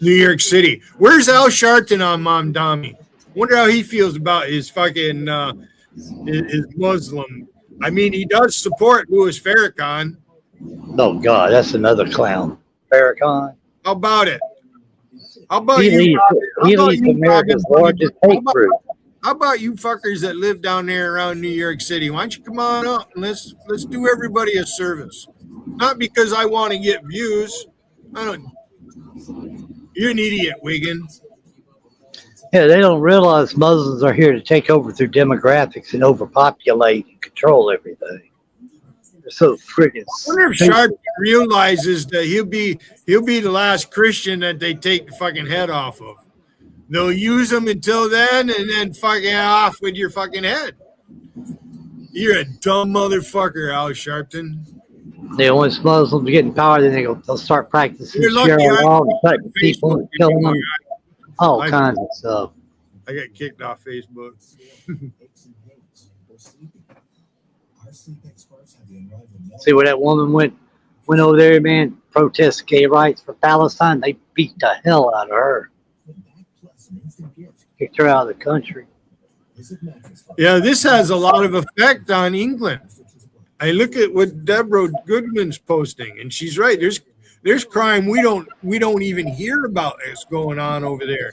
New York City. Where's Al Sharpton on Mom Dami? Wonder how he feels about his fucking his Muslim. I mean, he does support Louis Farrakhan. Oh God, that's another clown. Farrakhan. How about it? How about He you? leads America's largest hate group. How about you fuckers that live down there around New York City? Why don't you come on up and let's do everybody a service? Not because I want to get views. You're an idiot, Wiggin. Yeah, they don't realize Muslims are here to take over through demographics and overpopulate and control everything. They're so friggin' I wonder if Sharp realizes that he'll be the last Christian that they take the fucking head off of. They'll use him until then, and then fucking off with your fucking head. You're a dumb motherfucker, Al Sharpton. Once Muslims get in power, then they'll start practicing Sharia law and cutting people and killing them. All kinds of stuff. I got kicked off Facebook. See where that woman went over there, man, protest gay rights for Palestine. They beat the hell out of her. Kicked her out of the country. Yeah, this has a lot of effect on England. I look at what Deborah Goodman's posting, and she's right. There's crime we don't even hear about that's going on over there.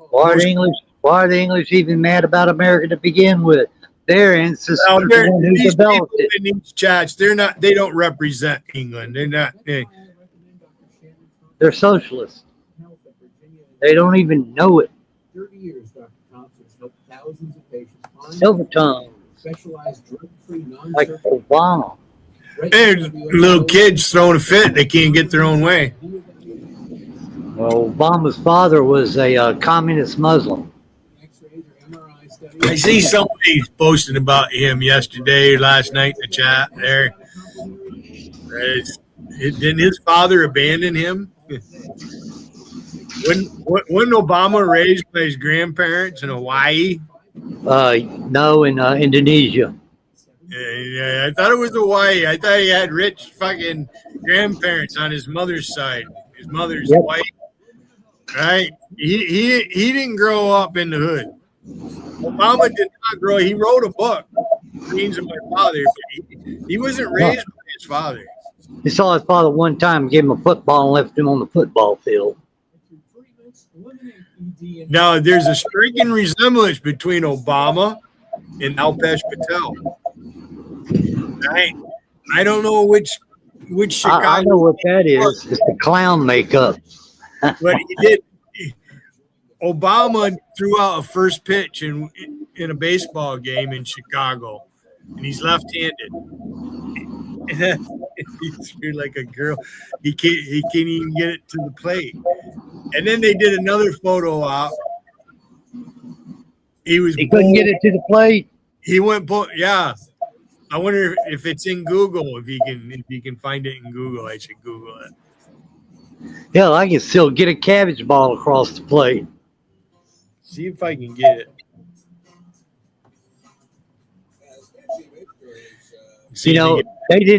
Why are the English even mad about America to begin with? Their ancestors these developed it. in these chats, they don't represent England. They're not. They're socialists. They don't even know it. 30 years, Dr. Thompson's helped thousands of patients find Silvertongue, specialized drug-free like Obama. Hey, little kids throwing a fit. They can't get their own way. Well, Obama's father was a communist Muslim. I see somebody posting about him yesterday, last night in the chat there. Didn't his father abandon him? Wasn't Obama raised by his grandparents in Hawaii? No, in Indonesia. Yeah, I thought it was Hawaii. I thought he had rich fucking grandparents on his mother's side. His mother's white, right? He didn't grow up in the hood. Obama did not grow. He wrote a book, Dreams of My Father. But he wasn't raised by his father. He saw his father one time, gave him a football, and left him on the football field. Now, there's a striking resemblance between Obama and Alpesh Patel. I don't know which Chicago. I know what that is. It's the clown makeup. But he did. Obama threw out a first pitch in a baseball game in Chicago, and he's left-handed. He threw like a girl. He can't even get it to the plate. And then they did another photo op. He couldn't get it to the plate. He went, yeah. I wonder if it's in Google. If you can find it in Google, I should Google it. Hell, I can still get a cabbage ball across the plate. See if I can get it.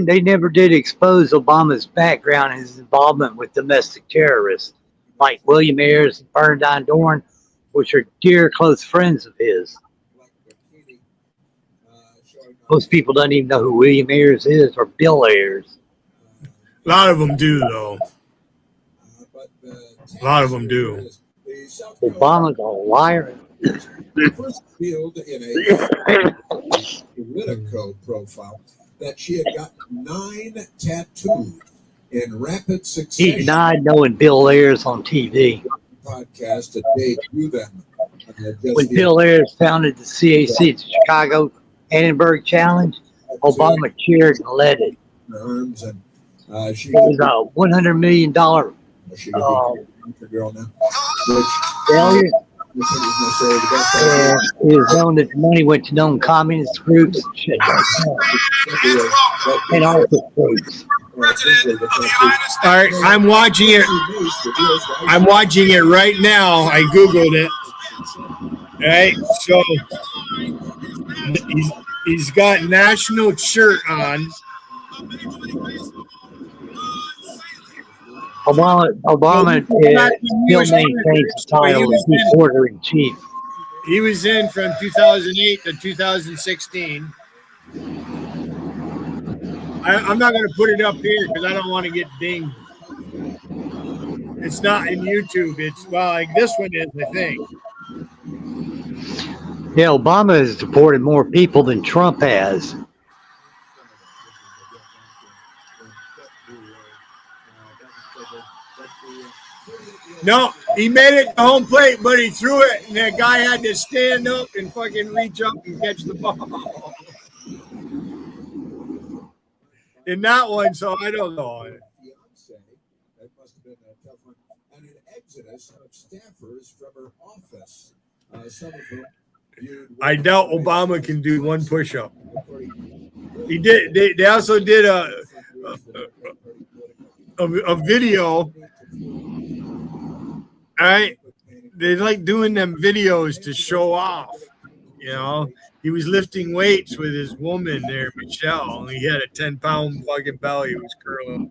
They never did expose Obama's background and his involvement with domestic terrorists like William Ayers and Bernardine Dorn, which are dear close friends of his. Most people don't even know who William Ayers is or Bill Ayers. A lot of them do, though. A lot of them do. Obama's a liar. First revealed in a Politico profile that she had got 9 tattoos in rapid succession. He denied knowing Bill Ayers on TV. Podcast to debut them. When Bill Ayers founded the CAC, the Chicago Annenberg Challenge, Obama cheered and led it. Arms and it was a $100 million she could be a girl now. which failure it was known that the money went to known communist groups, shit like that, and also groups. All right, I'm watching it. I'm watching it right now. I googled it. All right, so he's got national shirt on. Obama still maintains the title of reporter in chief. He was in from 2008 to 2016. I'm not going to put it up here because I don't want to get dinged. It's not in YouTube. It's, well, like this one is, I think. Yeah, Obama has deported more people than Trump has. No, he made it to home plate, but he threw it, and that guy had to stand up and fucking reach up and catch the ball. In that one, so I don't know. That must have been a tough one. And an exodus of staffers from her office. Some of them I doubt Obama can do one push-up. He did. They also did a video. All right, they like doing them videos to show off. You know, he was lifting weights with his woman there, Michelle, and he had a 10-pound fucking belly. He was curling.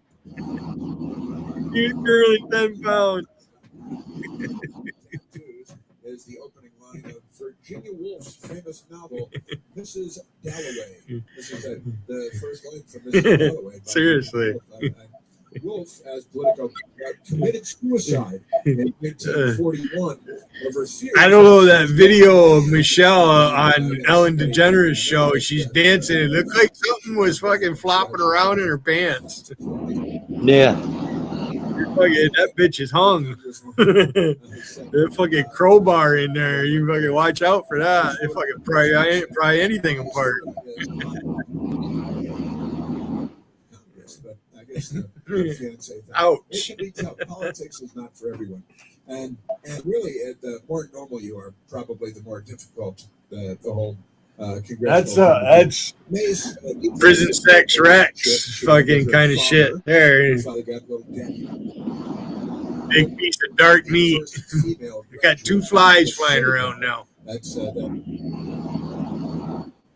He was curling 10 pounds. is the opening line of Virginia Woolf's famous novel, Mrs. Dalloway. This is the first line from Mrs. Dalloway. Seriously. Woolf, as Politico, committed suicide in 1941 over fear. I don't know that video of Michelle on Ellen DeGeneres' show. She's dancing. It looked like something was fucking flopping around in her pants. Yeah. That bitch is hung. That fucking crowbar in there. You fucking watch out for that. It fucking pry anything apart. Ouch. Politics is not for everyone. And really, the more normal you are, probably the more difficult the whole congressional. That's prison sex Rex fucking kind of shit. There. Big piece of dark meat. We got 2 flies flying around now. That's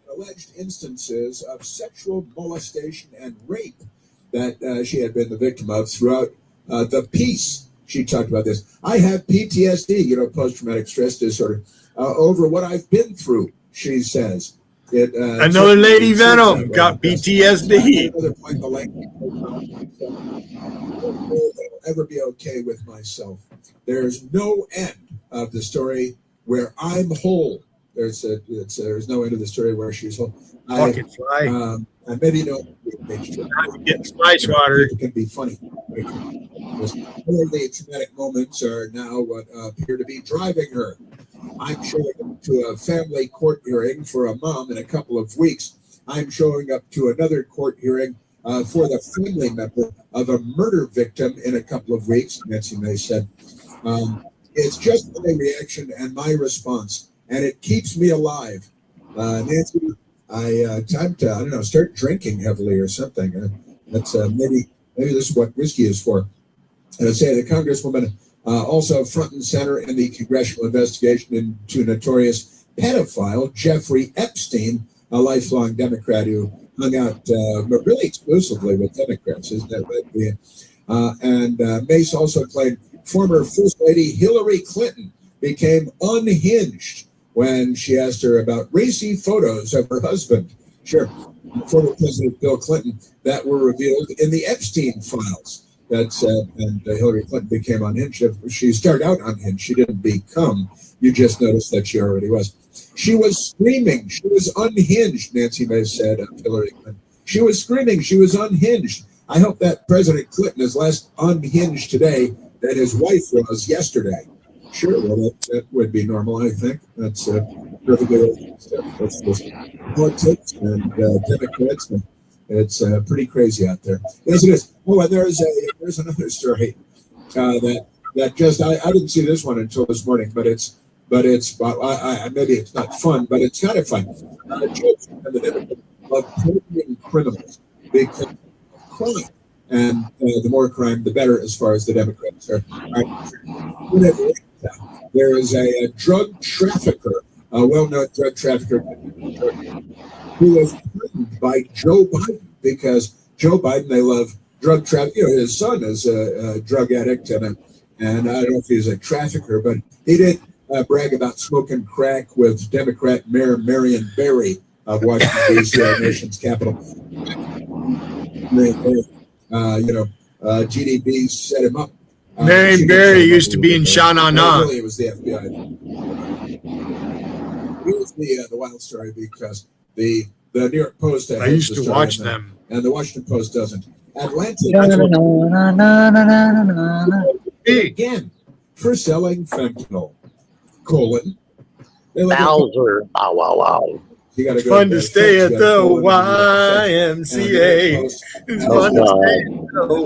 alleged instances of sexual molestation and rape that she had been the victim of throughout the piece. She talked about this. I have PTSD, post-traumatic stress disorder, over what I've been through, she says. Another Lady Venom got PTSD. Another point, the language will ever be okay with myself. There's no end of the story where I'm whole. There's no end of the story where she's whole. Fucking fly. And maybe get spice water. It can be funny. The traumatic moments are now what appear to be driving her. I'm showing up to a family court hearing for a mom in a couple of weeks. I'm showing up to another court hearing for the family member of a murder victim in a couple of weeks, Nancy May said. It's just my reaction and my response, and it keeps me alive. Nancy, time to, I don't know, start drinking heavily or something. That's maybe this is what whiskey is for. And I say the Congresswoman also front and center in the congressional investigation into notorious pedophile Jeffrey Epstein, a lifelong Democrat who hung out really exclusively with Democrats, isn't that right? And Mace also claimed former First Lady Hillary Clinton became unhinged when she asked her about racy photos of her husband, former President Bill Clinton, that were revealed in the Epstein files. And Hillary Clinton became unhinged. She started out unhinged. She didn't become. You just noticed that she already was. She was screaming. She was unhinged, Nancy May said of Hillary Clinton. She was screaming. She was unhinged. I hope that President Clinton is less unhinged today than his wife was yesterday. Sure, well, that would be normal, I think. That's perfectly stuff. That's just politics and Democrats. And it's pretty crazy out there. Yes, it is. Oh, and there's another story that that just I didn't see this one until this morning, but it's maybe it's not fun, but it's kind of fun. Judges and the Democrats love targeting criminals because of crime, and the more crime, the better, as far as the Democrats are. Whatever. There is a drug trafficker, a well-known drug trafficker, who was threatened by Joe Biden because Joe Biden, they love drug trafficking. You know, his son is a drug addict, and I don't know if he's a trafficker, but he did brag about smoking crack with Democrat Mayor Marion Barry of Washington, D.C., our nation's capital. GDB set him up. Marion Barry used to be in Sha-Na-Na. Really, it was the FBI. Here's the wild story, because the New York Post. I used to watch them, and the Washington Post doesn't. Atlanta again for selling fentanyl. Bowser. Wow, wow, wow. It's fun to stay at the YMCA. It's fun to stay at the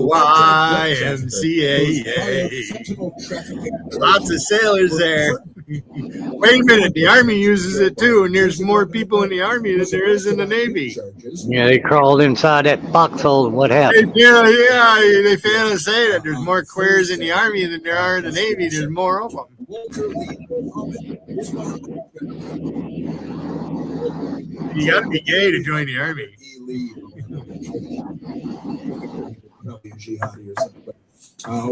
YMCA. Lots of sailors there. Wait a minute, the Army uses it too, and there's more people in the Army than there is in the Navy. Yeah, they crawled inside that foxhole and what happened? Yeah, they fail to say that there's more queers in the Army than there are in the Navy. There's more of them. You got to be gay to join the Army.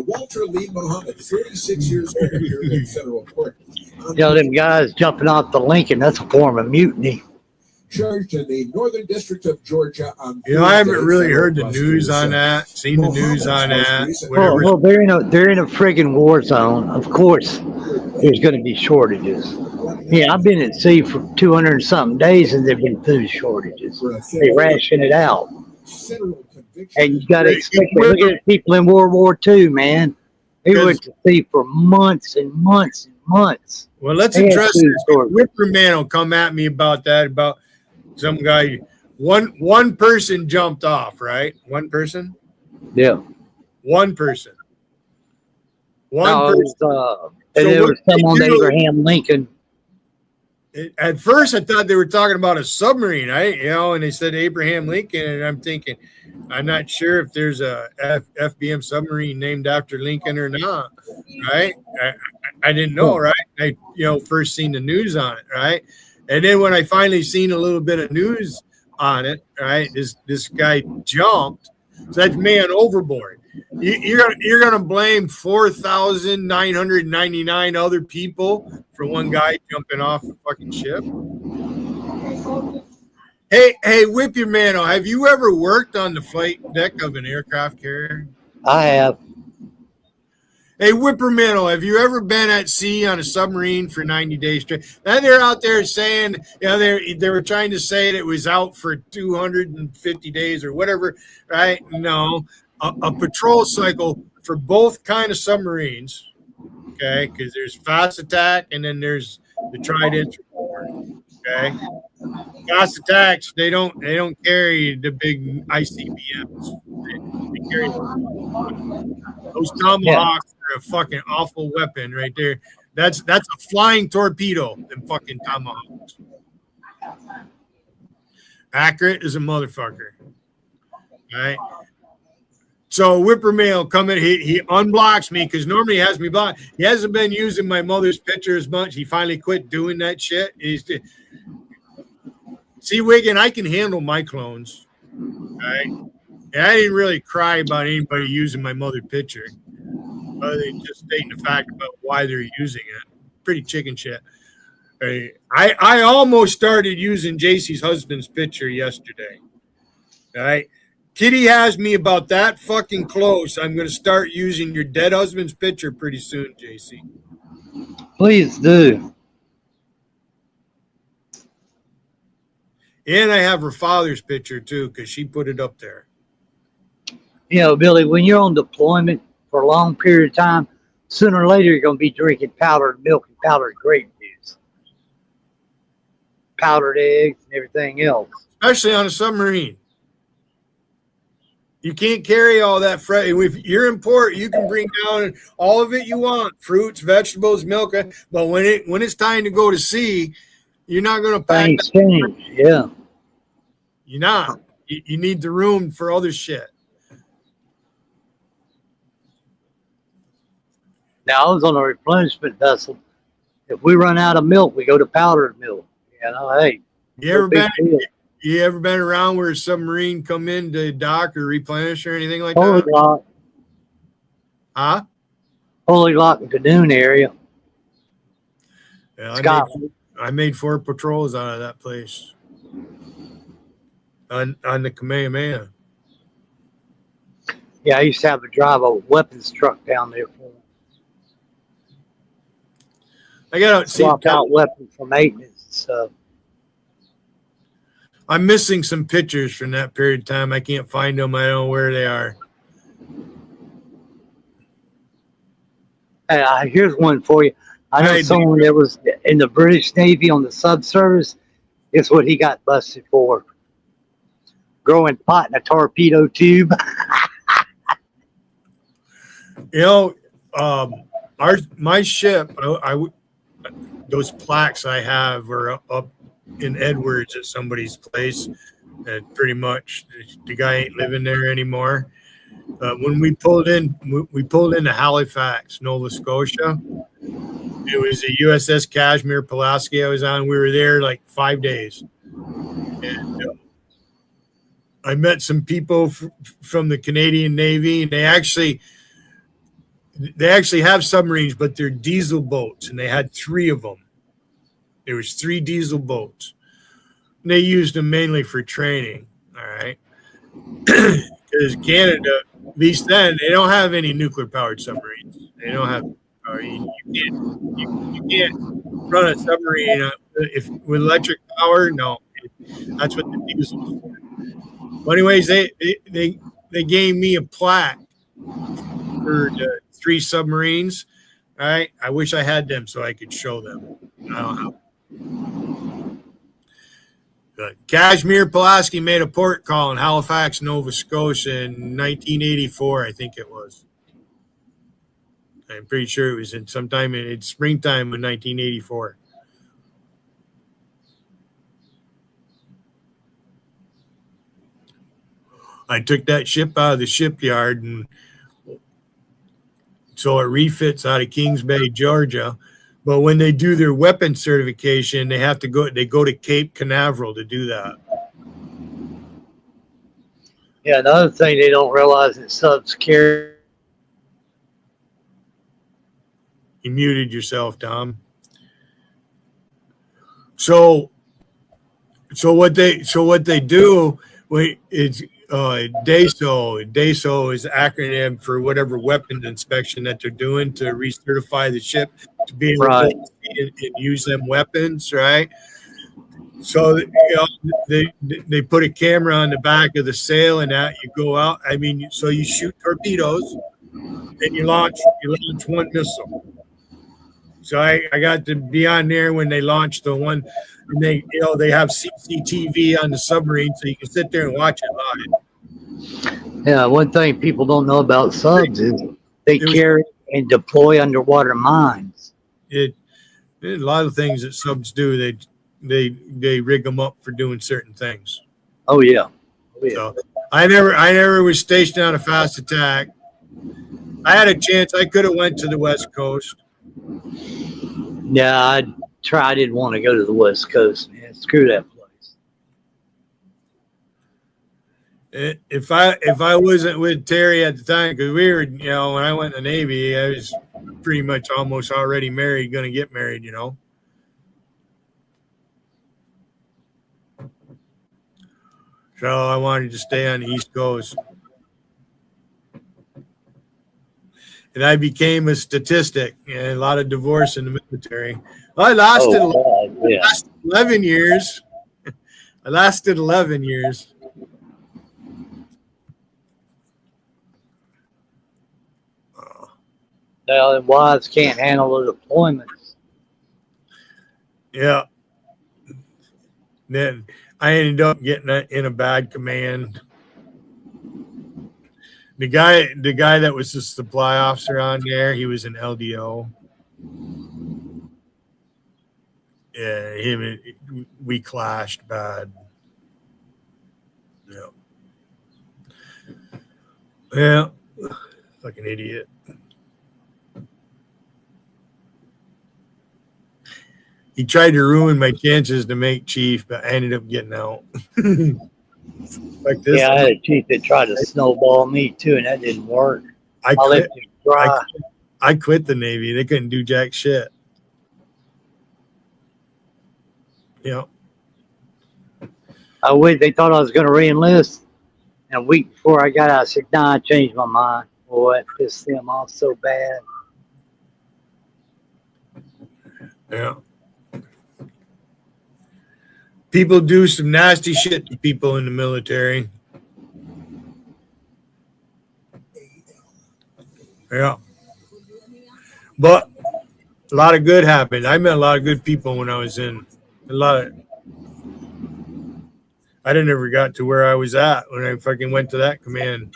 Walter Lee Muhammad, 36 years old, here in federal court. You know, them guys jumping off the Lincoln, that's a form of mutiny. Charged in the Northern District of Georgia on. I haven't really heard the news on that, seen the news on that. Well, they're in a friggin' war zone. Of course, there's going to be shortages. Yeah, I've been at sea for 200 and something days, and there've been food shortages. They ration it out, and you got to expect. Look at people in World War II, man. They went to sea for months and months and months. Well, let's address this. Whipperman will come at me about that. About some guy. One person jumped off, right? One person. Yeah. One person. And there was some on Abraham Lincoln. At first, I thought they were talking about a submarine, right? And they said Abraham Lincoln, and I'm thinking, I'm not sure if there's a FBM submarine named after Lincoln or not, right? I didn't know, right? I first seen the news on it, right? And then when I finally seen a little bit of news on it, right, this guy jumped, so that's man overboard. You're gonna blame 4,999 other people for one guy jumping off a fucking ship? Hey, Whip Your Mano, have you ever worked on the flight deck of an aircraft carrier? I have. Hey, Whippermiddle, have you ever been at sea on a submarine for 90 days straight? Now they're out there saying, they were trying to say it was out for 250 days or whatever, right? No, a patrol cycle for both kind of submarines, okay? Because there's fast attack and then there's the trident, okay? Fast attacks, they don't carry the big ICBMs. They carry those tomahawks. A fucking awful weapon right there. That's a flying torpedo. Them fucking tomahawks. Accurate as a motherfucker. All right. So Whippermail coming, he unblocks me because normally he has me blocked. He hasn't been using my mother's picture as much. He finally quit doing that shit. See, Wiggin, I can handle my clones. All right. And I didn't really cry about anybody using my mother picture. Other than just stating the fact about why they're using it. Pretty chicken shit. I almost started using JC's husband's picture yesterday. All right. Kitty has me about that fucking close. I'm going to start using your dead husband's picture pretty soon, JC. Please do. And I have her father's picture too, because she put it up there. Billy, when you're on deployment for a long period of time, sooner or later you're going to be drinking powdered milk and powdered grape juice, powdered eggs, and everything else. Especially on a submarine. You can't carry all that freight. If you're in port, you can bring down all of it you want, fruits, vegetables, milk. But when it's time to go to sea, you're not going to pack Things that. change. Yeah. You're not. You need the room for other shit. Now I was on a replenishment vessel. If we run out of milk, we go to powdered milk. You know, hey, You no ever big been? deal. You ever been around where a submarine come in to dock or replenish or anything like Holy that? Lock, Huh? Holy Lock, Gadoon area, Yeah, Scotland. I made 4 patrols out of that place on the Kamehameha. Yeah, I used to have to drive a weapons truck down there for them. I got to see. Swap out weapons for maintenance and stuff. I'm missing some pictures from that period of time. I can't find them. I don't know where they are. Hey, here's one for you. I know someone that was in the British Navy on the subservice. Guess what he got busted for? Growing pot in a torpedo tube. You know, my ship. Those plaques I have are up in Edwards at somebody's place, and pretty much the guy ain't living there anymore. When we pulled into Halifax, Nova Scotia. It was a USS Kashmir Pulaski I was on. We were there like 5 days, and I met some people from the Canadian Navy, and they actually have submarines, but they're diesel boats, and they had 3 of them. There was 3 diesel boats. And they used them mainly for training. All right, because Canada, at least then, they don't have any nuclear powered submarines. They don't have. You can't run a submarine with electric power. No, that's what the diesel was for. Well, anyways, they gave me a plaque for the 3 submarines. All right, I wish I had them so I could show them. I don't know. Kashmir Pulaski made a port call in Halifax, Nova Scotia in 1984, I think it was. I'm pretty sure it was in sometime in springtime of 1984. I took that ship out of the shipyard, and so it refits out of Kings Bay, Georgia. But when they do their weapon certification, they go to Cape Canaveral to do that. Yeah, another thing they don't realize is subs carry. You muted yourself, Tom. So what they do, it's DESO. DESO is acronym for whatever weapons inspection that they're doing to recertify the ship to be able to and use them weapons, right? So they put a camera on the back of the sail, and that you go out. I mean, so you shoot torpedoes, and you launch 1 missile. So I got to be on there when they launched the one, and they have CCTV on the submarine, so you can sit there and watch it live. Yeah, one thing people don't know about subs is they carry and deploy underwater mines. A lot of things that subs do, they rig them up for doing certain things. Oh yeah. So I never was stationed on a fast attack. I had a chance. I could have went to the West Coast. Yeah, I didn't want to go to the West Coast, man. Screw that place. If I wasn't with Terry at the time, because we were, when I went in the Navy, I was pretty much almost already married, going to get married, So I wanted to stay on the East Coast. And I became a statistic, and a lot of divorce in the military. I lasted 11 years. I lasted 11 years. Well, and wives can't handle the deployments. Yeah. Then I ended up getting in a bad command. The guy that was the supply officer on there, he was an LDO. Yeah, we clashed bad. Yeah. Yeah. Fucking idiot. He tried to ruin my chances to make chief, but I ended up getting out. Like this. Yeah, I had a chief that tried to snowball me too, and that didn't work. I I let quit. him dry. I quit the Navy. They couldn't do jack shit. Yeah. They thought I was going to re-enlist, and a week before I got out, I said, "Nah, I changed my mind." Boy, that pissed them off so bad. Yeah. People do some nasty shit to people in the military. Yeah. But a lot of good happened. I met a lot of good people when I was in. I didn't ever got to where I was at when I fucking went to that command.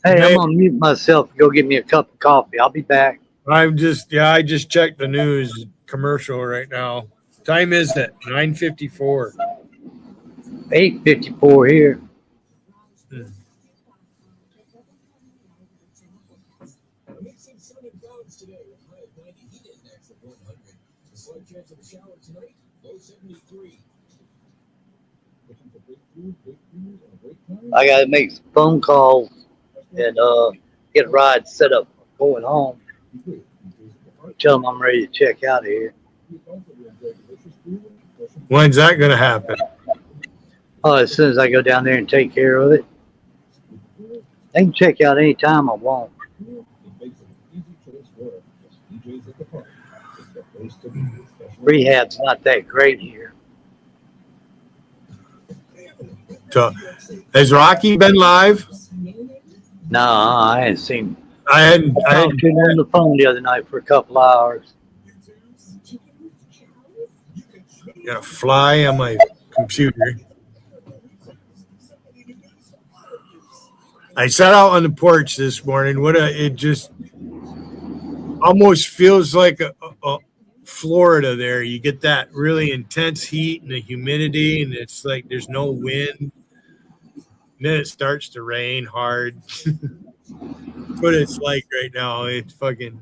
Hey, I'm going to mute myself and go get me a cup of coffee. I'll be back. I just checked the news commercial right now. Time is it? 9:54. 8:54 here. Mixing sun and clouds today with high of 90, heat index of 100. A slight chance of a shower tonight, low 73. Looking for breakthrough, and a break time? I got to make some phone calls and get a ride set up for going home. Tell them I'm ready to check out of here. When's that going to happen? Oh, as soon as I go down there and take care of it. They can check out anytime I want. Rehab's not that great here. So, has Rocky been live? No, I hadn't seen. I hadn't talked to him on the phone the other night for a couple hours. Got a fly on my computer. I sat out on the porch this morning. It just almost feels like a Florida there. You get that really intense heat and the humidity, and it's like there's no wind. And then it starts to rain hard. That's what it's like right now. It's fucking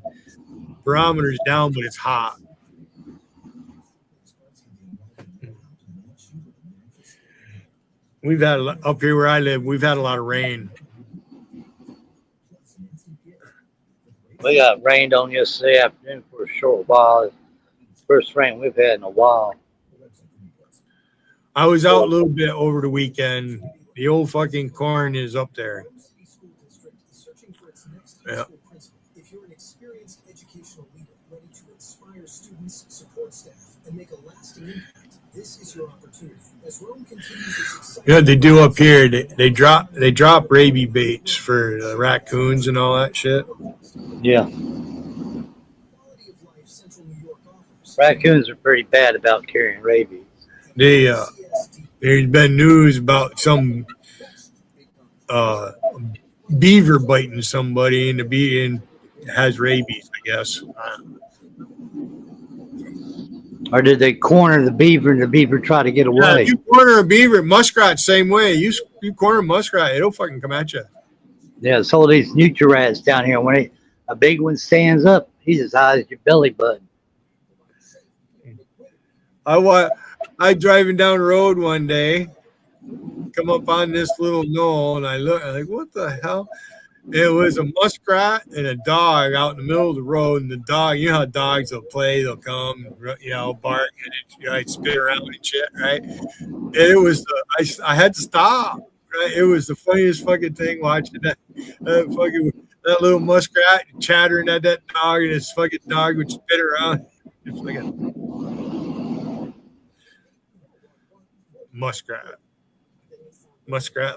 barometer's down, but it's hot. We've had up here where I live, we've had a lot of rain. We got rained on yesterday afternoon for a short while. First rain we've had in a while. I was out a little bit over the weekend. The old fucking corn is up there. Yeah. If you're an experienced educational leader ready to inspire students, support staff, and make a lasting impact, this is your opportunity. As Rome continues its exciting. You know what they do up here? They drop rabies baits for the raccoons and all that shit. Yeah. Raccoons are pretty bad about carrying rabies. There's been news about some beaver biting somebody, and the beaver has rabies, I guess. Or did they corner the beaver and the beaver try to get away? Yeah, if you corner a beaver, muskrat, same way. You corner a muskrat, it'll fucking come at you. Yeah, so these nutri-rats down here, when a big one stands up, he's as high as your belly button. I driving down the road one day, come up on this little knoll, and I'm like, what the hell? It was a muskrat and a dog out in the middle of the road, and the dog, you know how dogs will play, they'll come, bark, and I'd spin around and shit, right? And it was, I had to stop, right? It was the funniest fucking thing watching that little muskrat chattering at that dog, and his fucking dog would spin around. It's like a muskrat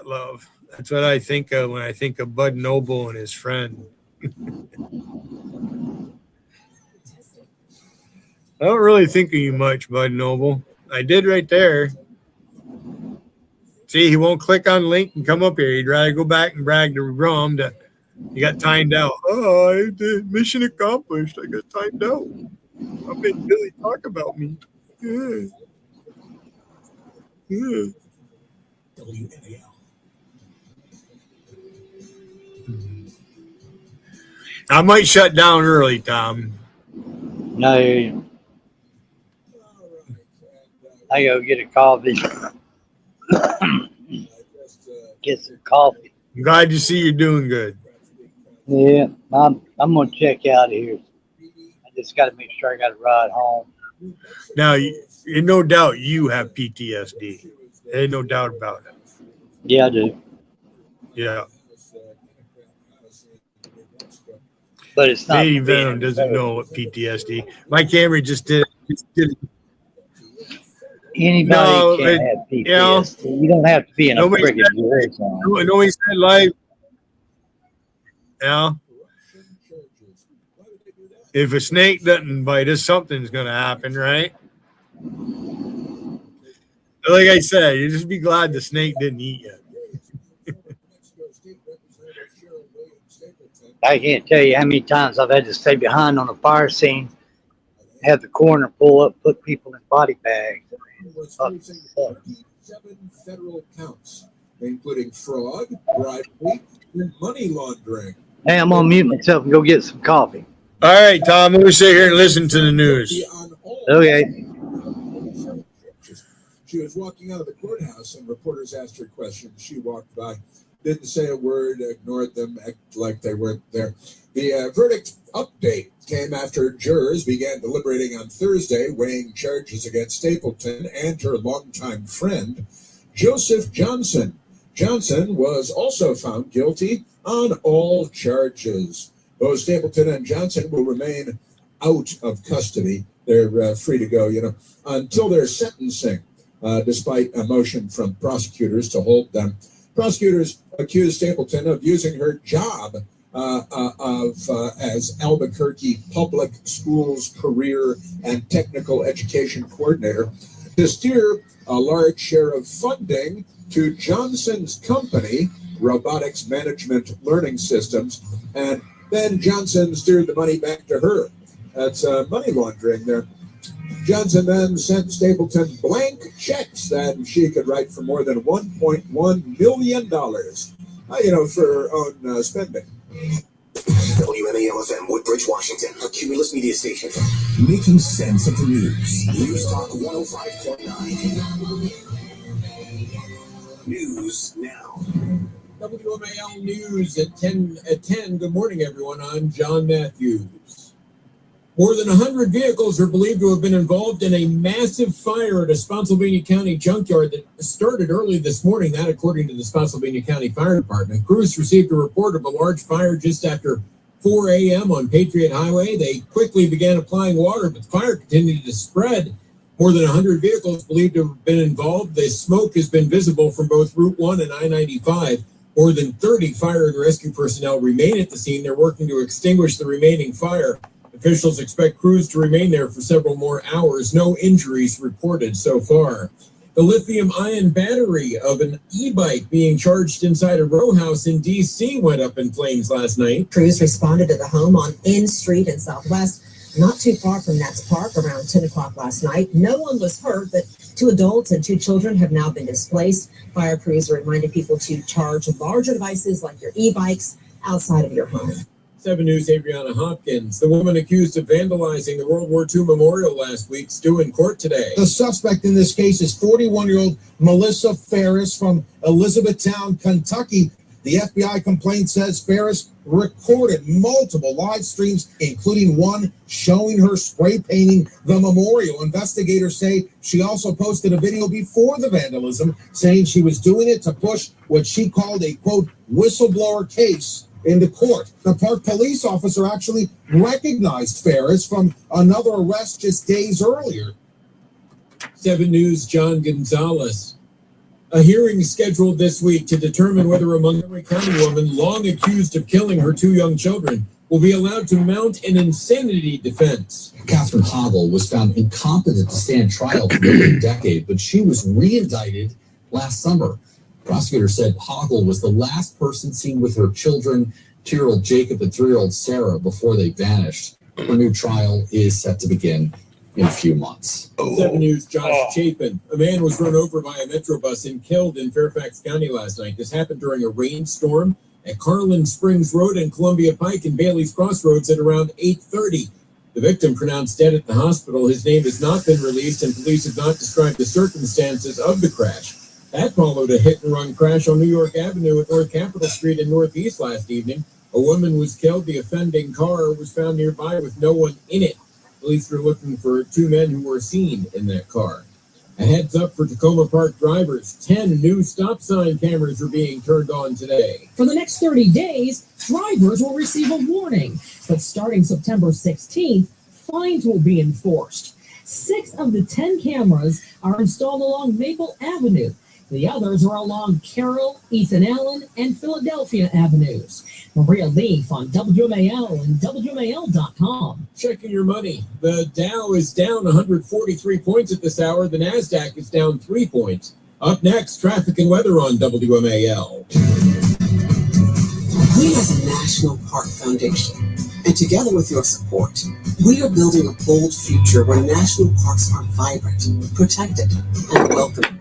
love. That's what I think of when I think of Bud Noble and his friend. I don't really think of you much, Bud Noble. I did right there. See, he won't click on the link and come up here. He'd rather go back and brag to Rum that he got timed out. Oh, I did mission accomplished. I got timed out. I made Billy talk about me. Yeah. Yeah. WNAL. I might shut down early, Tom. No, I go get a coffee. Get some coffee. I'm glad to see you're doing good. Yeah, I'm gonna check out of here. I just got to make sure I got a ride home. Now, no doubt you have PTSD. Ain't no doubt about it. Yeah, I do. Yeah. But it's not. Lady Venom doesn't know what PTSD. My camera just did. Anybody can have PTSD. You don't have to be in a friggin' war zone. Nobody said life. Yeah. If a snake doesn't bite us, something's going to happen, right? Like I said, you just be glad the snake didn't eat you. I can't tell you how many times I've had to stay behind on a fire scene, have the coroner pull up, put people in body bags. 7 federal counts, including fraud, bribery, and money laundering. Hey, I'm gonna mute myself and go get some coffee. All right, Tom, let me sit here and listen to the news. Okay. She was walking out of the courthouse and reporters asked her questions. She walked by, didn't say a word, ignored them, acted like they weren't there. The verdict update came after jurors began deliberating on Thursday, weighing charges against Stapleton and her longtime friend, Joseph Johnson. Johnson was also found guilty on all charges. Both Stapleton and Johnson will remain out of custody. They're free to go, until their sentencing, despite a motion from prosecutors to hold them. Prosecutors accused Stapleton of using her job as Albuquerque Public Schools Career and Technical Education Coordinator to steer a large share of funding to Johnson's company, Robotics Management Learning Systems, and then Johnson steered the money back to her. That's money laundering there. Johnson then sent Stapleton blank checks that she could write for more than $1.1 million, for her own spending. WMAL-FM, Woodbridge, Washington, a Cumulus media station. Making sense of the news. News Talk 105.9. News now. WMAL News at 10. Good morning, everyone. I'm John Matthews. More than 100 vehicles are believed to have been involved in a massive fire at a Spotsylvania County junkyard that started early this morning, that according to the Spotsylvania County Fire Department. Crews received a report of a large fire just after 4 a.m. on Patriot Highway. They quickly began applying water, but the fire continued to spread. More than 100 vehicles believed to have been involved. The smoke has been visible from both Route 1 and I-95. More than 30 fire and rescue personnel remain at the scene. They're working to extinguish the remaining fire. Officials expect crews to remain there for several more hours. No injuries reported so far. The lithium-ion battery of an e-bike being charged inside a row house in D.C. went up in flames last night. Crews responded to the home on N Street in Southwest, not too far from Nats Park, around 10 o'clock last night. No one was hurt, but 2 adults and 2 children have now been displaced. Fire crews reminded people to charge larger devices like your e-bikes outside of your home. 7 News' Adriana Hopkins. The woman accused of vandalizing the World War II memorial last week is due in court today. The suspect in this case is 41-year-old Melissa Ferris from Elizabethtown, Kentucky. The FBI complaint says Ferris recorded multiple live streams, including one showing her spray painting the memorial. Investigators say she also posted a video before the vandalism, saying she was doing it to push what she called a, quote, whistleblower case into court. The park police officer actually recognized Ferris from another arrest just days earlier. 7 News' John Gonzalez. A hearing scheduled this week to determine whether a Montgomery County woman long accused of killing her 2 young children will be allowed to mount an insanity defense. Catherine Hoggle was found incompetent to stand trial for over a decade, but she was re-indicted last summer. Prosecutors said Hoggle was the last person seen with her children, 2-year-old Jacob and 3-year-old Sarah, before they vanished. Her new trial is set to begin in a few months. 7 News' Josh Chapin. A man was run over by a Metro bus and killed in Fairfax County last night. This happened during a rainstorm at Carlin Springs Road and Columbia Pike and Bailey's Crossroads at around 8:30. The victim pronounced dead at the hospital. His name has not been released, and police have not described the circumstances of the crash. That followed a hit-and-run crash on New York Avenue at North Capitol Street in Northeast last evening. A woman was killed. The offending car was found nearby with no one in it. Police were looking for 2 men who were seen in that car. A heads up for Tacoma Park drivers. 10 new stop sign cameras are being turned on today. For the next 30 days, drivers will receive a warning. But starting September 16th, fines will be enforced. 6 of the 10 cameras are installed along Maple Avenue. The others are along Carroll, Ethan Allen, and Philadelphia Avenues. Maria Leaf on WMAL and WMAL.com. Checking your money. The Dow is down 143 points at this hour. The NASDAQ is down 3 points. Up next, traffic and weather on WMAL. We as the National Park Foundation, and together with your support, we are building a bold future where national parks are vibrant, protected, and welcoming.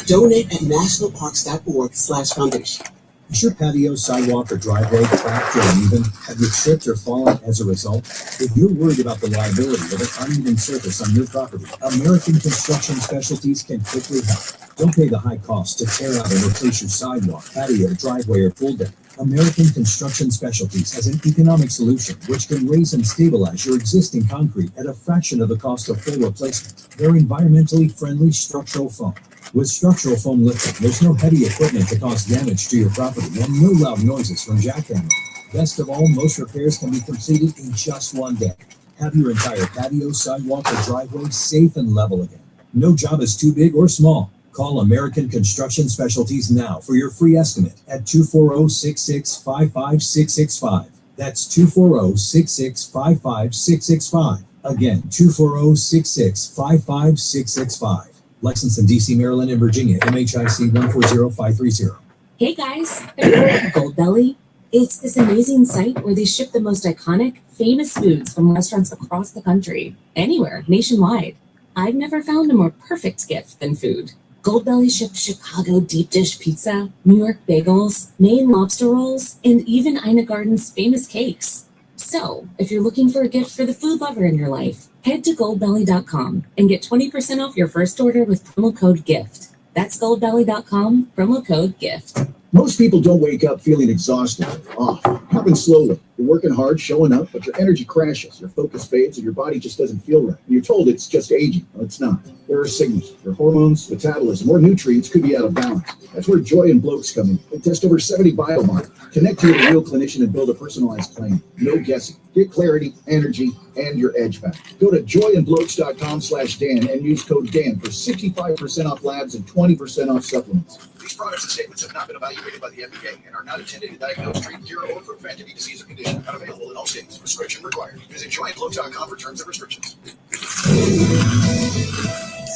Donate at nationalparks.org/foundation. Is your patio, sidewalk, or driveway cracked or uneven? Have you tripped or fallen as a result? If you're worried about the liability of an uneven surface on your property, American Construction Specialties can quickly help. Don't pay the high cost to tear out and replace your sidewalk, patio, driveway, or pool deck. American Construction Specialties has an economic solution which can raise and stabilize your existing concrete at a fraction of the cost of full replacement. They're environmentally friendly structural foam. With structural foam lifting, there's no heavy equipment to cause damage to your property and no loud noises from jackhammering. Best of all, most repairs can be completed in just one day. Have your entire patio, sidewalk, or driveway safe and level again. No job is too big or small. Call American Construction Specialties now for your free estimate at 240-6655665. That's 240-6655665. Again, 240-6655665. Licensed in D.C., Maryland, and Virginia, MHIC 140530. Hey guys, have you heard of Goldbelly? It's this amazing site where they ship the most iconic, famous foods from restaurants across the country, anywhere, nationwide. I've never found a more perfect gift than food. Goldbelly ships Chicago deep dish pizza, New York bagels, Maine lobster rolls, and even Ina Garden's famous cakes. So, if you're looking for a gift for the food lover in your life, head to goldbelly.com and get 20% off your first order with promo code GIFT. That's goldbelly.com, promo code GIFT. Most people don't wake up feeling exhausted or off. Happens slowly. You're working hard, showing up, but your energy crashes, your focus fades, and your body just doesn't feel right. And you're told it's just aging. Well, it's not. There are signals. Your hormones, metabolism, or nutrients could be out of balance. That's where Joy and Blokes come in. They test over 70 biomarkers. Connect to a real clinician and build a personalized plan. No guessing. Get clarity, energy, and your edge back. Go to joyandblokes.com/Dan and use code Dan for 65% off labs and 20% off supplements. These products and statements have not been evaluated by the FDA and are not intended to diagnose, treat, cure, or prevent any disease or condition. Not available in all states. Prescription required. Visit joyandblokes.com for terms and restrictions.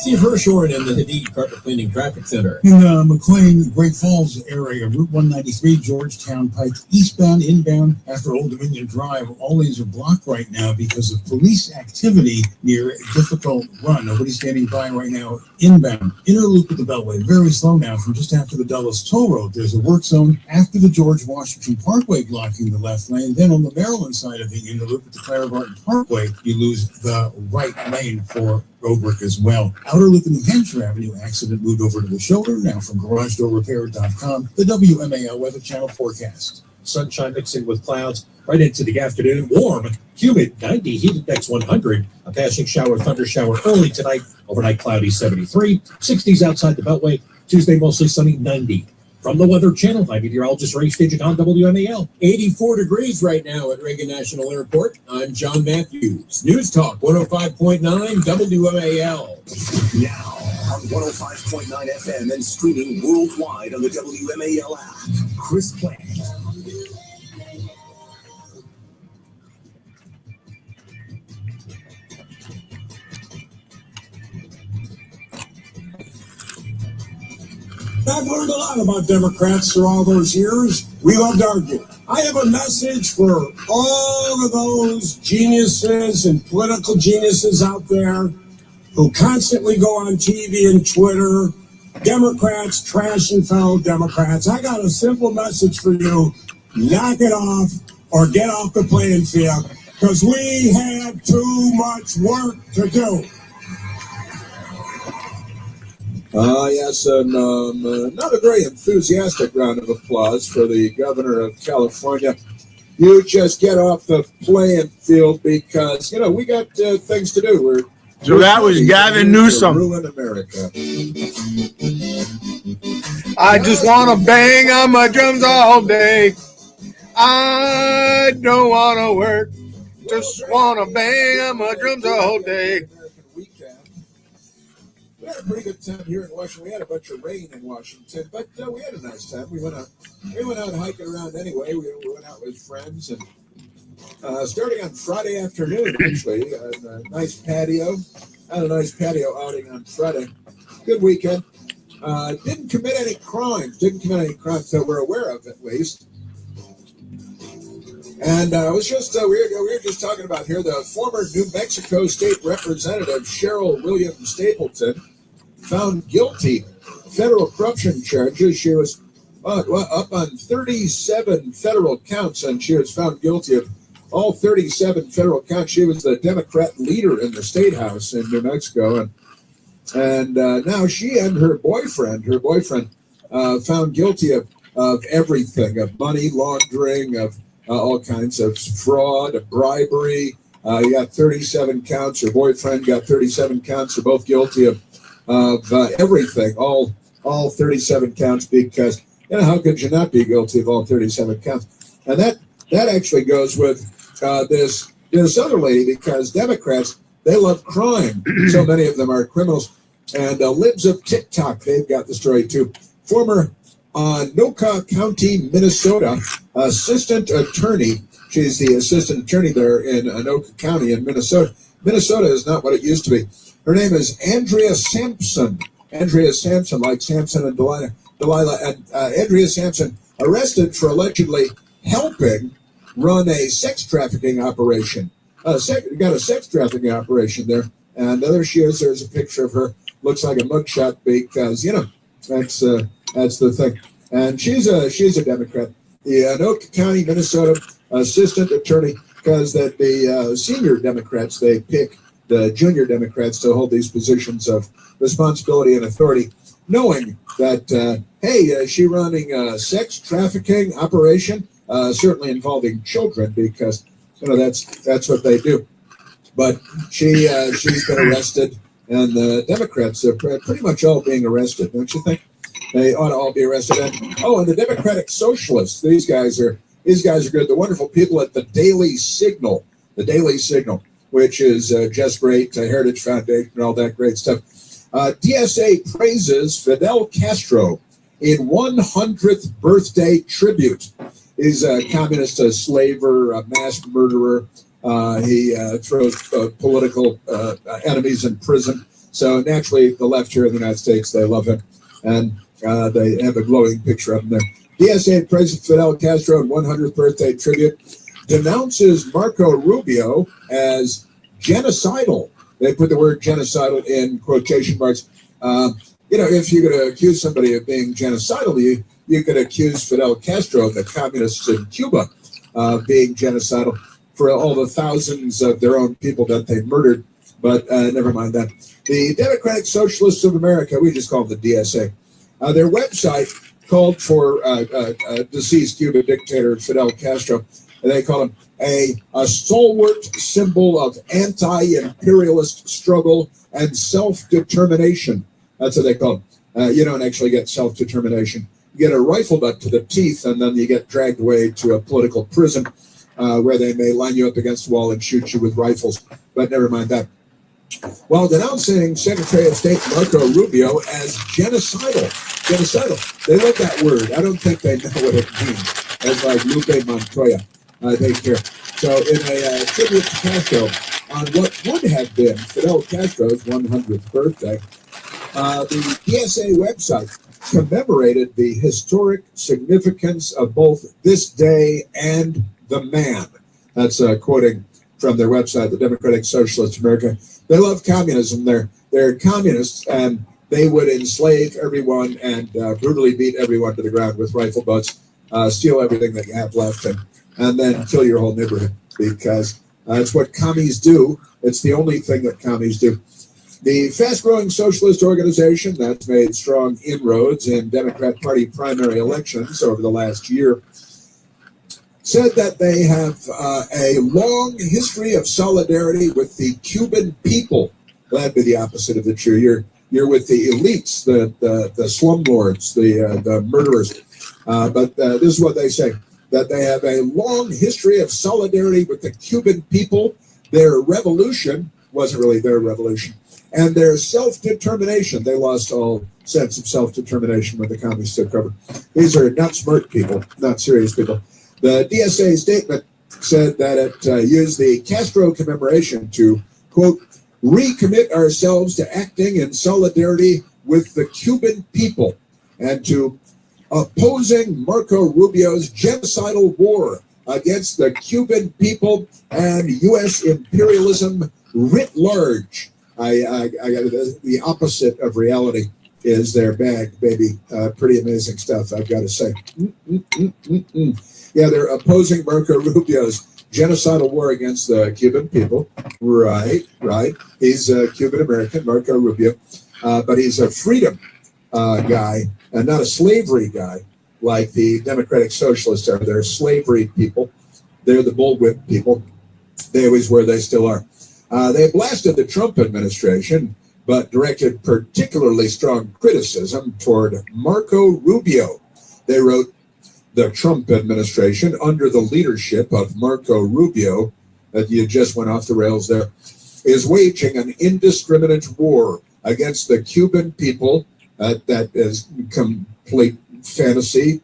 Steve Hirshhorn in the Hadid Carpet Cleaning Traffic Center. In the McLean, Great Falls area, Route 193, Georgetown Pike, eastbound, inbound, after Old Dominion Drive, all lanes are blocked right now because of police activity near a difficult run. Nobody's getting by right now inbound. Inner loop of the Beltway, very slow now from just after the Dulles Toll Road. There's a work zone after the George Washington Parkway blocking the left lane. Then on the Maryland side of the inner loop at the Clara Barton Parkway, you lose the right lane for road work as well. Outer loop in New Hampshire Avenue accident moved over to the shoulder. Now from GarageDoorRepair.com, the WMAL Weather Channel forecast. Sunshine mixing with clouds right into the afternoon. Warm, humid, 90, heat index 100. A passing shower, thunder shower early tonight. Overnight cloudy, 73. 60s outside the Beltway. Tuesday mostly sunny, 90. From the Weather Channel, I'm meteorologist Ray Stagik on WMAL. 84 degrees right now at Reagan National Airport. I'm John Matthews. News Talk 105.9 WMAL. Now on 105.9 FM and streaming worldwide on the WMAL app. Chris Plant. I've learned a lot about Democrats through all those years. We love to argue. I have a message for all of those geniuses and political geniuses out there who constantly go on TV and Twitter. Democrats trashing fellow Democrats. I got a simple message for you. Knock it off or get off the playing field because we have too much work to do. Yes, and not a very enthusiastic round of applause for the governor of California. You just get off the playing field because, we got things to do. So that was Gavin Newsom. Ruin America. I just want to bang on my drums all day. I don't want to work. Just want to bang on my drums all day. We had a pretty good time here in Washington. We had a bunch of rain in Washington, but we had a nice time. We went out hiking around anyway. We went out with friends, and starting on Friday afternoon, actually, a nice patio. Had a nice patio outing on Friday. Good weekend. Didn't commit any crimes that we're aware of, at least. And it was just we were just talking about here the former New Mexico State Representative Cheryl Williams Stapleton found guilty federal corruption charges. She was up on 37 federal counts, and she was found guilty of all 37 federal counts. She was the Democrat leader in the state house in New Mexico, and now she and her boyfriend found guilty of everything, of money laundering, of all kinds of fraud, of bribery. You got 37 counts. Her boyfriend got 37 counts. They're both guilty of everything, all 37 counts, because how could you not be guilty of all 37 counts? And that actually goes with this other lady, because Democrats, they love crime. So many of them are criminals. And libs of TikTok, they've got the story too. Former Anoka County, Minnesota, assistant attorney. She's the assistant attorney there in Anoka County in Minnesota. Minnesota is not what it used to be. Her name is Andrea Sampson. Andrea Sampson, like Samson and Delilah. And Andrea Sampson arrested for allegedly helping run a sex trafficking operation. Got a sex trafficking operation there. And there she is. There's a picture of her. Looks like a mugshot because, that's the thing. And she's a Democrat. The Anoka County, Minnesota assistant attorney, because that the senior Democrats, they pick the junior Democrats to hold these positions of responsibility and authority, knowing that, she running a sex trafficking operation, certainly involving children, because, that's what they do. But she's been arrested, and the Democrats are pretty much all being arrested, don't you think? They ought to all be arrested. And the Democratic Socialists, these guys are good. The wonderful people at the Daily Signal, which is just great, Heritage Foundation, and all that great stuff. DSA praises Fidel Castro in 100th birthday tribute. He's a communist, a slaver, a mass murderer. He throws political enemies in prison. So naturally, the left here in the United States, they love him. And they have a glowing picture of him there. DSA President Fidel Castro in 100th birthday tribute denounces Marco Rubio as genocidal. They put the word genocidal in quotation marks. If you could accuse somebody of being genocidal, you could accuse Fidel Castro, the communists in Cuba, of being genocidal for all the thousands of their own people that they murdered. But never mind that. The Democratic Socialists of America, we just call them the DSA, their website called for deceased Cuban dictator Fidel Castro. They call him a stalwart symbol of anti-imperialist struggle and self-determination. That's what they call him. You don't actually get self-determination. You get a rifle butt to the teeth, and then you get dragged away to a political prison where they may line you up against the wall and shoot you with rifles. But never mind that. While denouncing Secretary of State Marco Rubio as genocidal. They like that word. I don't think they know what it means. As like Lupe Montoya. They care. So in a tribute to Castro on what would have been Fidel Castro's 100th birthday, the DSA website commemorated the historic significance of both this day and the man. That's quoting from their website, the Democratic Socialist America. They love communism. They're communists, and they would enslave everyone and brutally beat everyone to the ground with rifle butts, steal everything that you have left, and then kill your whole neighborhood, because it's what commies do. It's the only thing that commies do. The fast-growing socialist organization that's made strong inroads in Democrat Party primary elections over the last year said that they have a long history of solidarity with the Cuban people. That'd be the opposite of the true. You're with the elites, the slumlords, the murderers. But this is what they say, that they have a long history of solidarity with the Cuban people. Their revolution wasn't really their revolution. And their self-determination, they lost all sense of self-determination when the communists took over. These are not smart people, not serious people. The DSA statement said that it used the Castro commemoration to, quote, recommit ourselves to acting in solidarity with the Cuban people and to opposing Marco Rubio's genocidal war against the Cuban people and U.S. imperialism writ large. I got the opposite of reality is their bag, baby. Pretty amazing stuff, I've got to say. Yeah, they're opposing Marco Rubio's genocidal war against the Cuban people. Right. He's a Cuban American, Marco Rubio, but he's a freedom guy and not a slavery guy like the Democratic Socialists are. They're slavery people. They're the bullwhip people. They always were, they still are. They blasted the Trump administration, but directed particularly strong criticism toward Marco Rubio. They wrote, the Trump administration, under the leadership of Marco Rubio, that you just went off the rails there, is waging an indiscriminate war against the Cuban people. That is complete fantasy,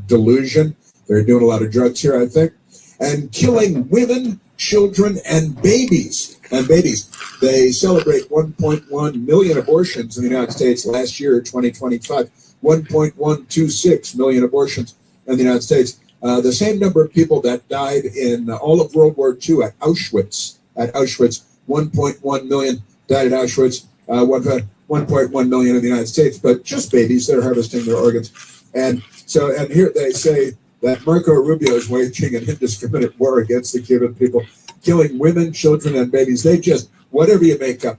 delusion. They're doing a lot of drugs here, I think, and killing women, children, and babies. They celebrate 1.1 million abortions in the United States last year, 2025. 1.126 million abortions in the United States. The same number of people that died in all of World War II at Auschwitz. 1.1 million died at Auschwitz. 1.1 million in the United States, but just babies. They're harvesting their organs. And here they say that Marco Rubio is waging an indiscriminate war against the Cuban people, killing women, children, and babies. They just, whatever you make up,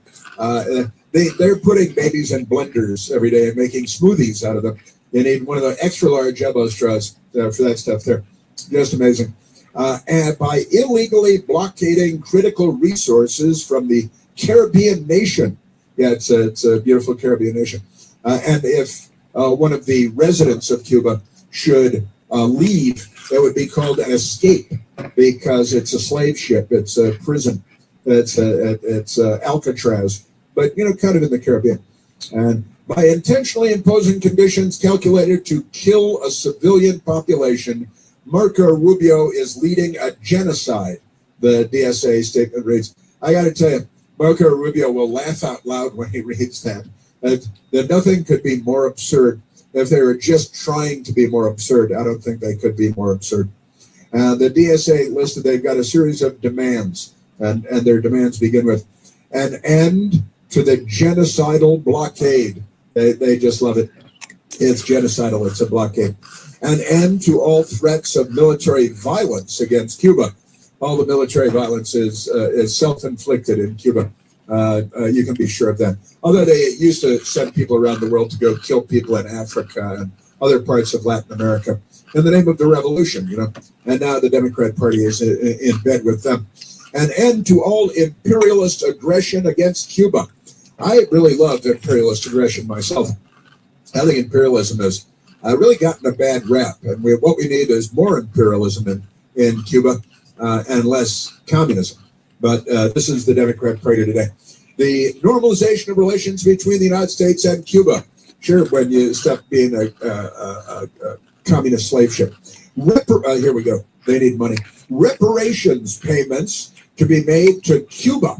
they're putting babies in blenders every day and making smoothies out of them. You need one of the extra large elbow straws for that stuff there. Just amazing. And by illegally blockading critical resources from the Caribbean nation. Yeah, it's a beautiful Caribbean nation. And if one of the residents of Cuba should leave, it would be called an escape because it's a slave ship. It's a prison. It's Alcatraz, but kind of in the Caribbean. And by intentionally imposing conditions calculated to kill a civilian population, Marco Rubio is leading a genocide. The DSA statement reads. I got to tell you, Marco Rubio will laugh out loud when he reads that. That nothing could be more absurd. If they were just trying to be more absurd, I don't think they could be more absurd. The DSA listed they've got a series of demands, and their demands begin with an end to the genocidal blockade. They just love it. It's genocidal. It's a blockade. An end to all threats of military violence against Cuba. All the military violence is self-inflicted in Cuba. You can be sure of that. Although they used to send people around the world to go kill people in Africa and other parts of Latin America in the name of the revolution, And now the Democrat Party is in bed with them. An end to all imperialist aggression against Cuba. I really love imperialist aggression myself. I think imperialism has really gotten a bad rap, and what we need is more imperialism in Cuba and less communism. But this is the Democrat Party today. The normalization of relations between the United States and Cuba. Sure, when you stop being a communist slave ship. Here we go. They need money. Reparations payments to be made to Cuba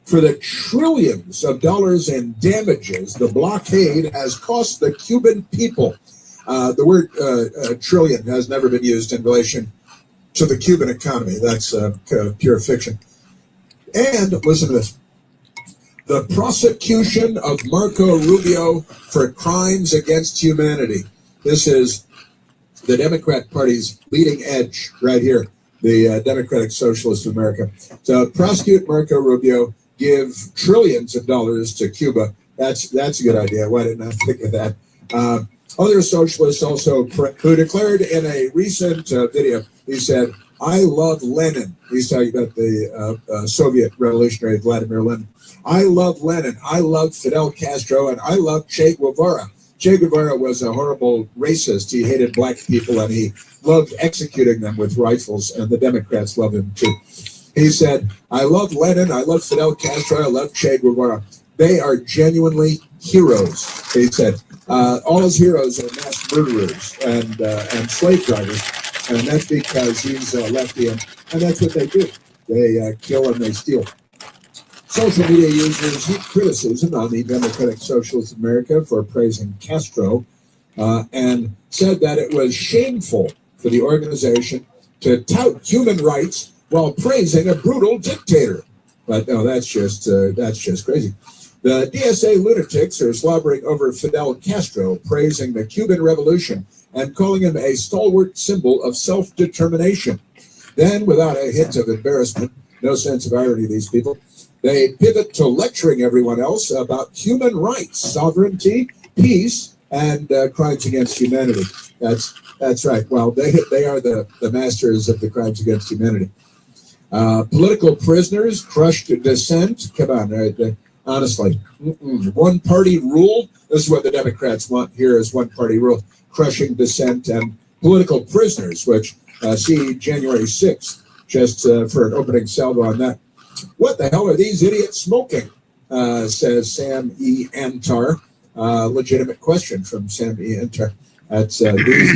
For the trillions of dollars in damages the blockade has cost the Cuban people. The word trillion has never been used in relation to the Cuban economy. That's pure fiction. And listen to this. The prosecution of Marco Rubio for crimes against humanity. This is the Democrat Party's leading edge right here, the Democratic Socialists of America. So prosecute Marco Rubio, give trillions of dollars to Cuba. That's a good idea. Why didn't I think of that? Other socialists also who declared in a recent video, he said, "I love Lenin." He's talking about the Soviet revolutionary Vladimir Lenin. "I love Lenin. I love Fidel Castro, and I love Che Guevara." Che Guevara was a horrible racist. He hated black people, and he loved executing them with rifles, and the Democrats love him too. He said, "I love Lenin. I love Fidel Castro. I love Che Guevara. They are genuinely heroes." He said, all his heroes are mass murderers and slave drivers, and that's because he's lefty, and that's what they do. They kill and they steal. Social media users heaped criticism on the Democratic Socialists of America for praising Castro and said that it was shameful for the organization to tout human rights while praising a brutal dictator. But no, that's just crazy. The DSA lunatics are slobbering over Fidel Castro, praising the Cuban Revolution and calling him a stalwart symbol of self-determination. Then, without a hint of embarrassment, no sense of irony, these people, they pivot to lecturing everyone else about human rights, sovereignty, peace, and crimes against humanity. That's right. Well, they are the masters of the crimes against humanity. Political prisoners, crushed dissent. Come on, honestly. One-party rule. This is what the Democrats want here is one-party rule. Crushing dissent and political prisoners, which see January 6th, just for an opening salvo on that. What the hell are these idiots smoking? Says Sam E. Antar. Legitimate question from Sam E. Antar. That's these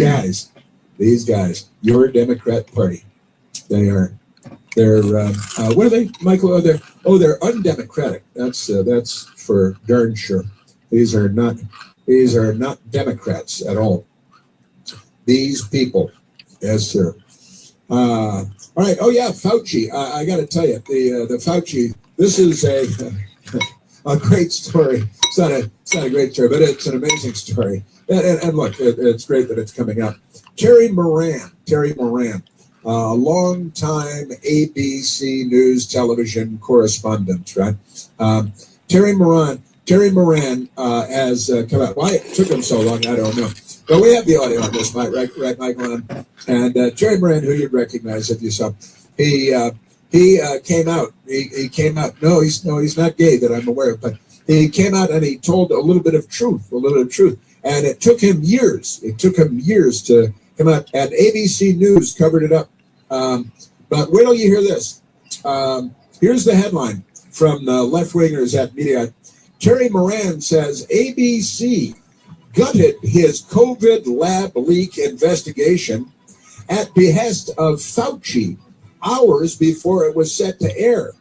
guys, your Democrat Party. They're what are they, Michael? They're undemocratic. That's for darn sure. These are not Democrats at all. These people, yes, sir. All right. Oh yeah, Fauci. I got to tell you, the Fauci. This is a great story. It's not a great story, but it's an amazing story. And look, it's great that it's coming out. Terry Moran, a long-time ABC News television correspondent, right? Terry Moran has come out. Why it took him so long, I don't know. But we have the audio on this, right, Michael? And Terry Moran, who you'd recognize if you saw, he came out. He came out. No, he's not gay that I'm aware of, but he came out and he told a little bit of truth. And it took him years. To come out. And ABC News covered it up. But wait till you hear this. Here's the headline from the left-wingers at Media. Terry Moran says ABC gutted his COVID lab leak investigation at behest of Fauci hours before it was set to air.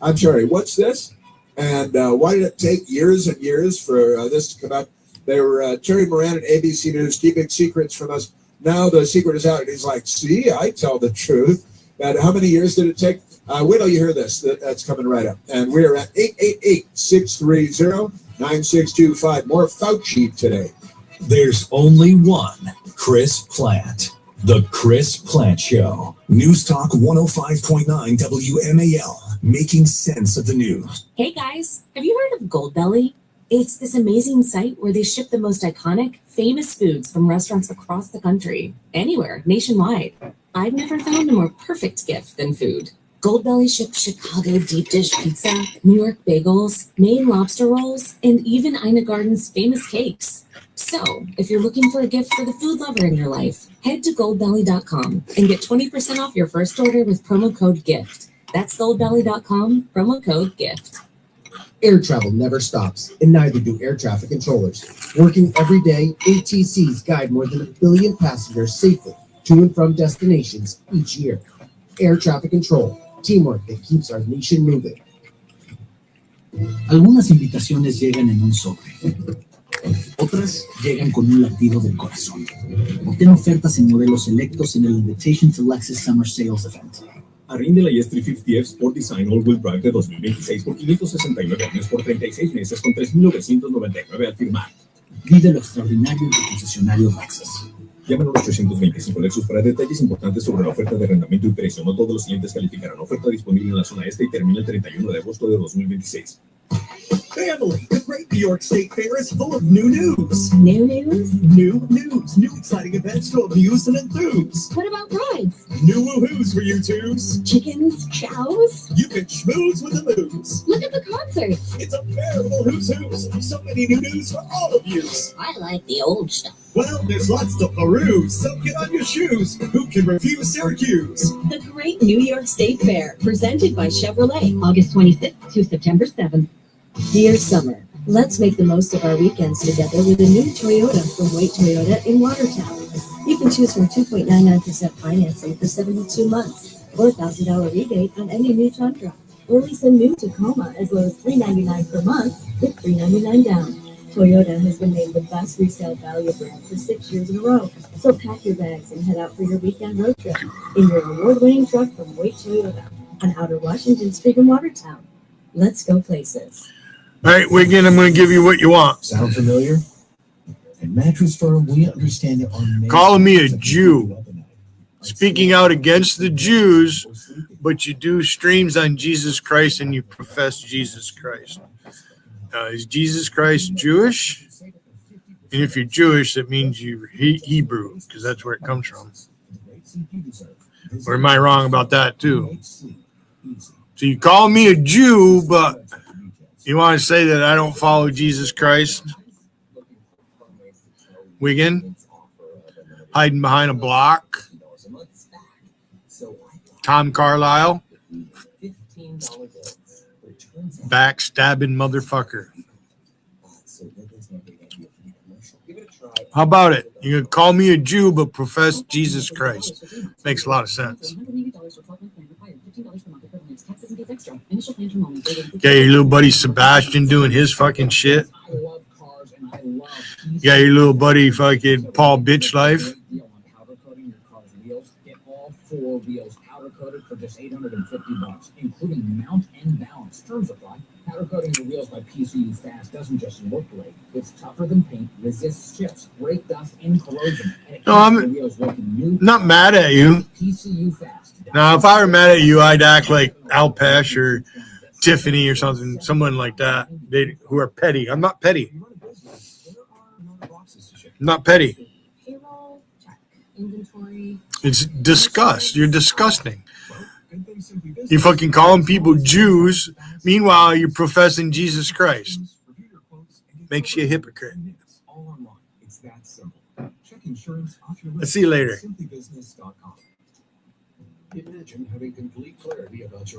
I'm sorry, what's this? And why did it take years and years for this to come out? They were Terry Moran at ABC News keeping secrets from us. Now the secret is out. And he's like, see, I tell the truth. And how many years did it take? Wait till you hear this. That's coming right up. And we're at 888-630-9625. More Fauci today. There's only one Chris Plant. The Chris Plant Show. News Talk 105.9 WMAL. Making sense of the news. Hey guys, have you heard of Goldbelly? It's this amazing site where they ship the most iconic, famous foods from restaurants across the country, anywhere, nationwide. I've never found a more perfect gift than food. Goldbelly ships Chicago deep dish pizza, New York bagels, Maine lobster rolls, and even Ina Garden's famous cakes. So, if you're looking for a gift for the food lover in your life, head to goldbelly.com and get 20% off your first order with promo code GIFT. That's goldbelly.com, promo code GIFT. Air travel never stops, and neither do air traffic controllers. Working every day, ATCs guide more than 1 billion passengers safely to and from destinations each year. Air traffic control, teamwork that keeps our nation moving. Algunas invitaciones llegan en un sobre. Otras llegan con un latido del corazón. Obtén ofertas en modelos selectos en el Invitation to Lexus Summer Sales Event. Arriende la ES350F Sport Design All-Wheel Drive de 2026 por 569 años por 36 meses con 3,999 al firmar. Vive lo extraordinario en tu concesionario Lexus. Llaman al 825 Lexus para detalles importantes sobre la oferta de arrendamiento y precio. No todos los clientes calificarán. Oferta disponible en la zona este y termina el 31 de agosto de 2026. Family, the Great New York State Fair is full of new news. New news? New news. New exciting events to amuse and enthuse. What about rides? New woohoos for you twos. Chickens? Chows? You can schmooze with the moves. Look at the concerts. It's a veritable who's who's. So many new news for all of you. I like the old stuff. Well, there's lots to peruse, so get on your shoes. Who can refuse Syracuse? The Great New York State Fair, presented by Chevrolet, August 26th to September 7th. Dear summer, let's make the most of our weekends together with a new Toyota from Wait Toyota in Watertown. You can choose from 2.99% financing for 72 months or a $1,000 rebate on any new Tundra. Or lease a new Tacoma as low as $399 per month with $399 down. Toyota has been named the best resale value brand for 6 years in a row. So pack your bags and head out for your weekend road trip in your award-winning truck from Wait Toyota on Outer Washington Street in Watertown. Let's go places. All right, Wiggin, I'm going to give you what you want. Sound familiar? At Mattress Firm, we understand that on Calling me a Jew, speaking out against the Jews, but you do streams on Jesus Christ and you profess Jesus Christ. Is Jesus Christ Jewish? And if you're Jewish, that means you're Hebrew, because that's where it comes from. Or am I wrong about that too? So you call me a Jew, but you want to say that I don't follow Jesus Christ? Wiggin? Hiding behind a block? Tom Carlisle? Backstabbing motherfucker. How about it? You can call me a Jew, but profess Jesus Christ. Makes a lot of sense. Yeah, your little buddy Sebastian doing his fucking shit. Yeah, your little buddy fucking Paul Bitch Life. Get all 4 wheels powder coated for just $850, including mount and balance. Terms apply. Powder coating your wheels by PCU Fast doesn't just look great. It's tougher than paint, resists chips, brake dust, and corrosion. And it No, I'm not mad at you. PCU Fast. Now, if I were mad at you, I'd act like Alpesh or Tiffany or something, someone like that, who are petty. I'm not petty. I'm not petty. It's disgust. You're disgusting. You fucking calling people Jews. Meanwhile, you're professing Jesus Christ. Makes you a hypocrite. Let's see you later. Imagine having complete clarity about your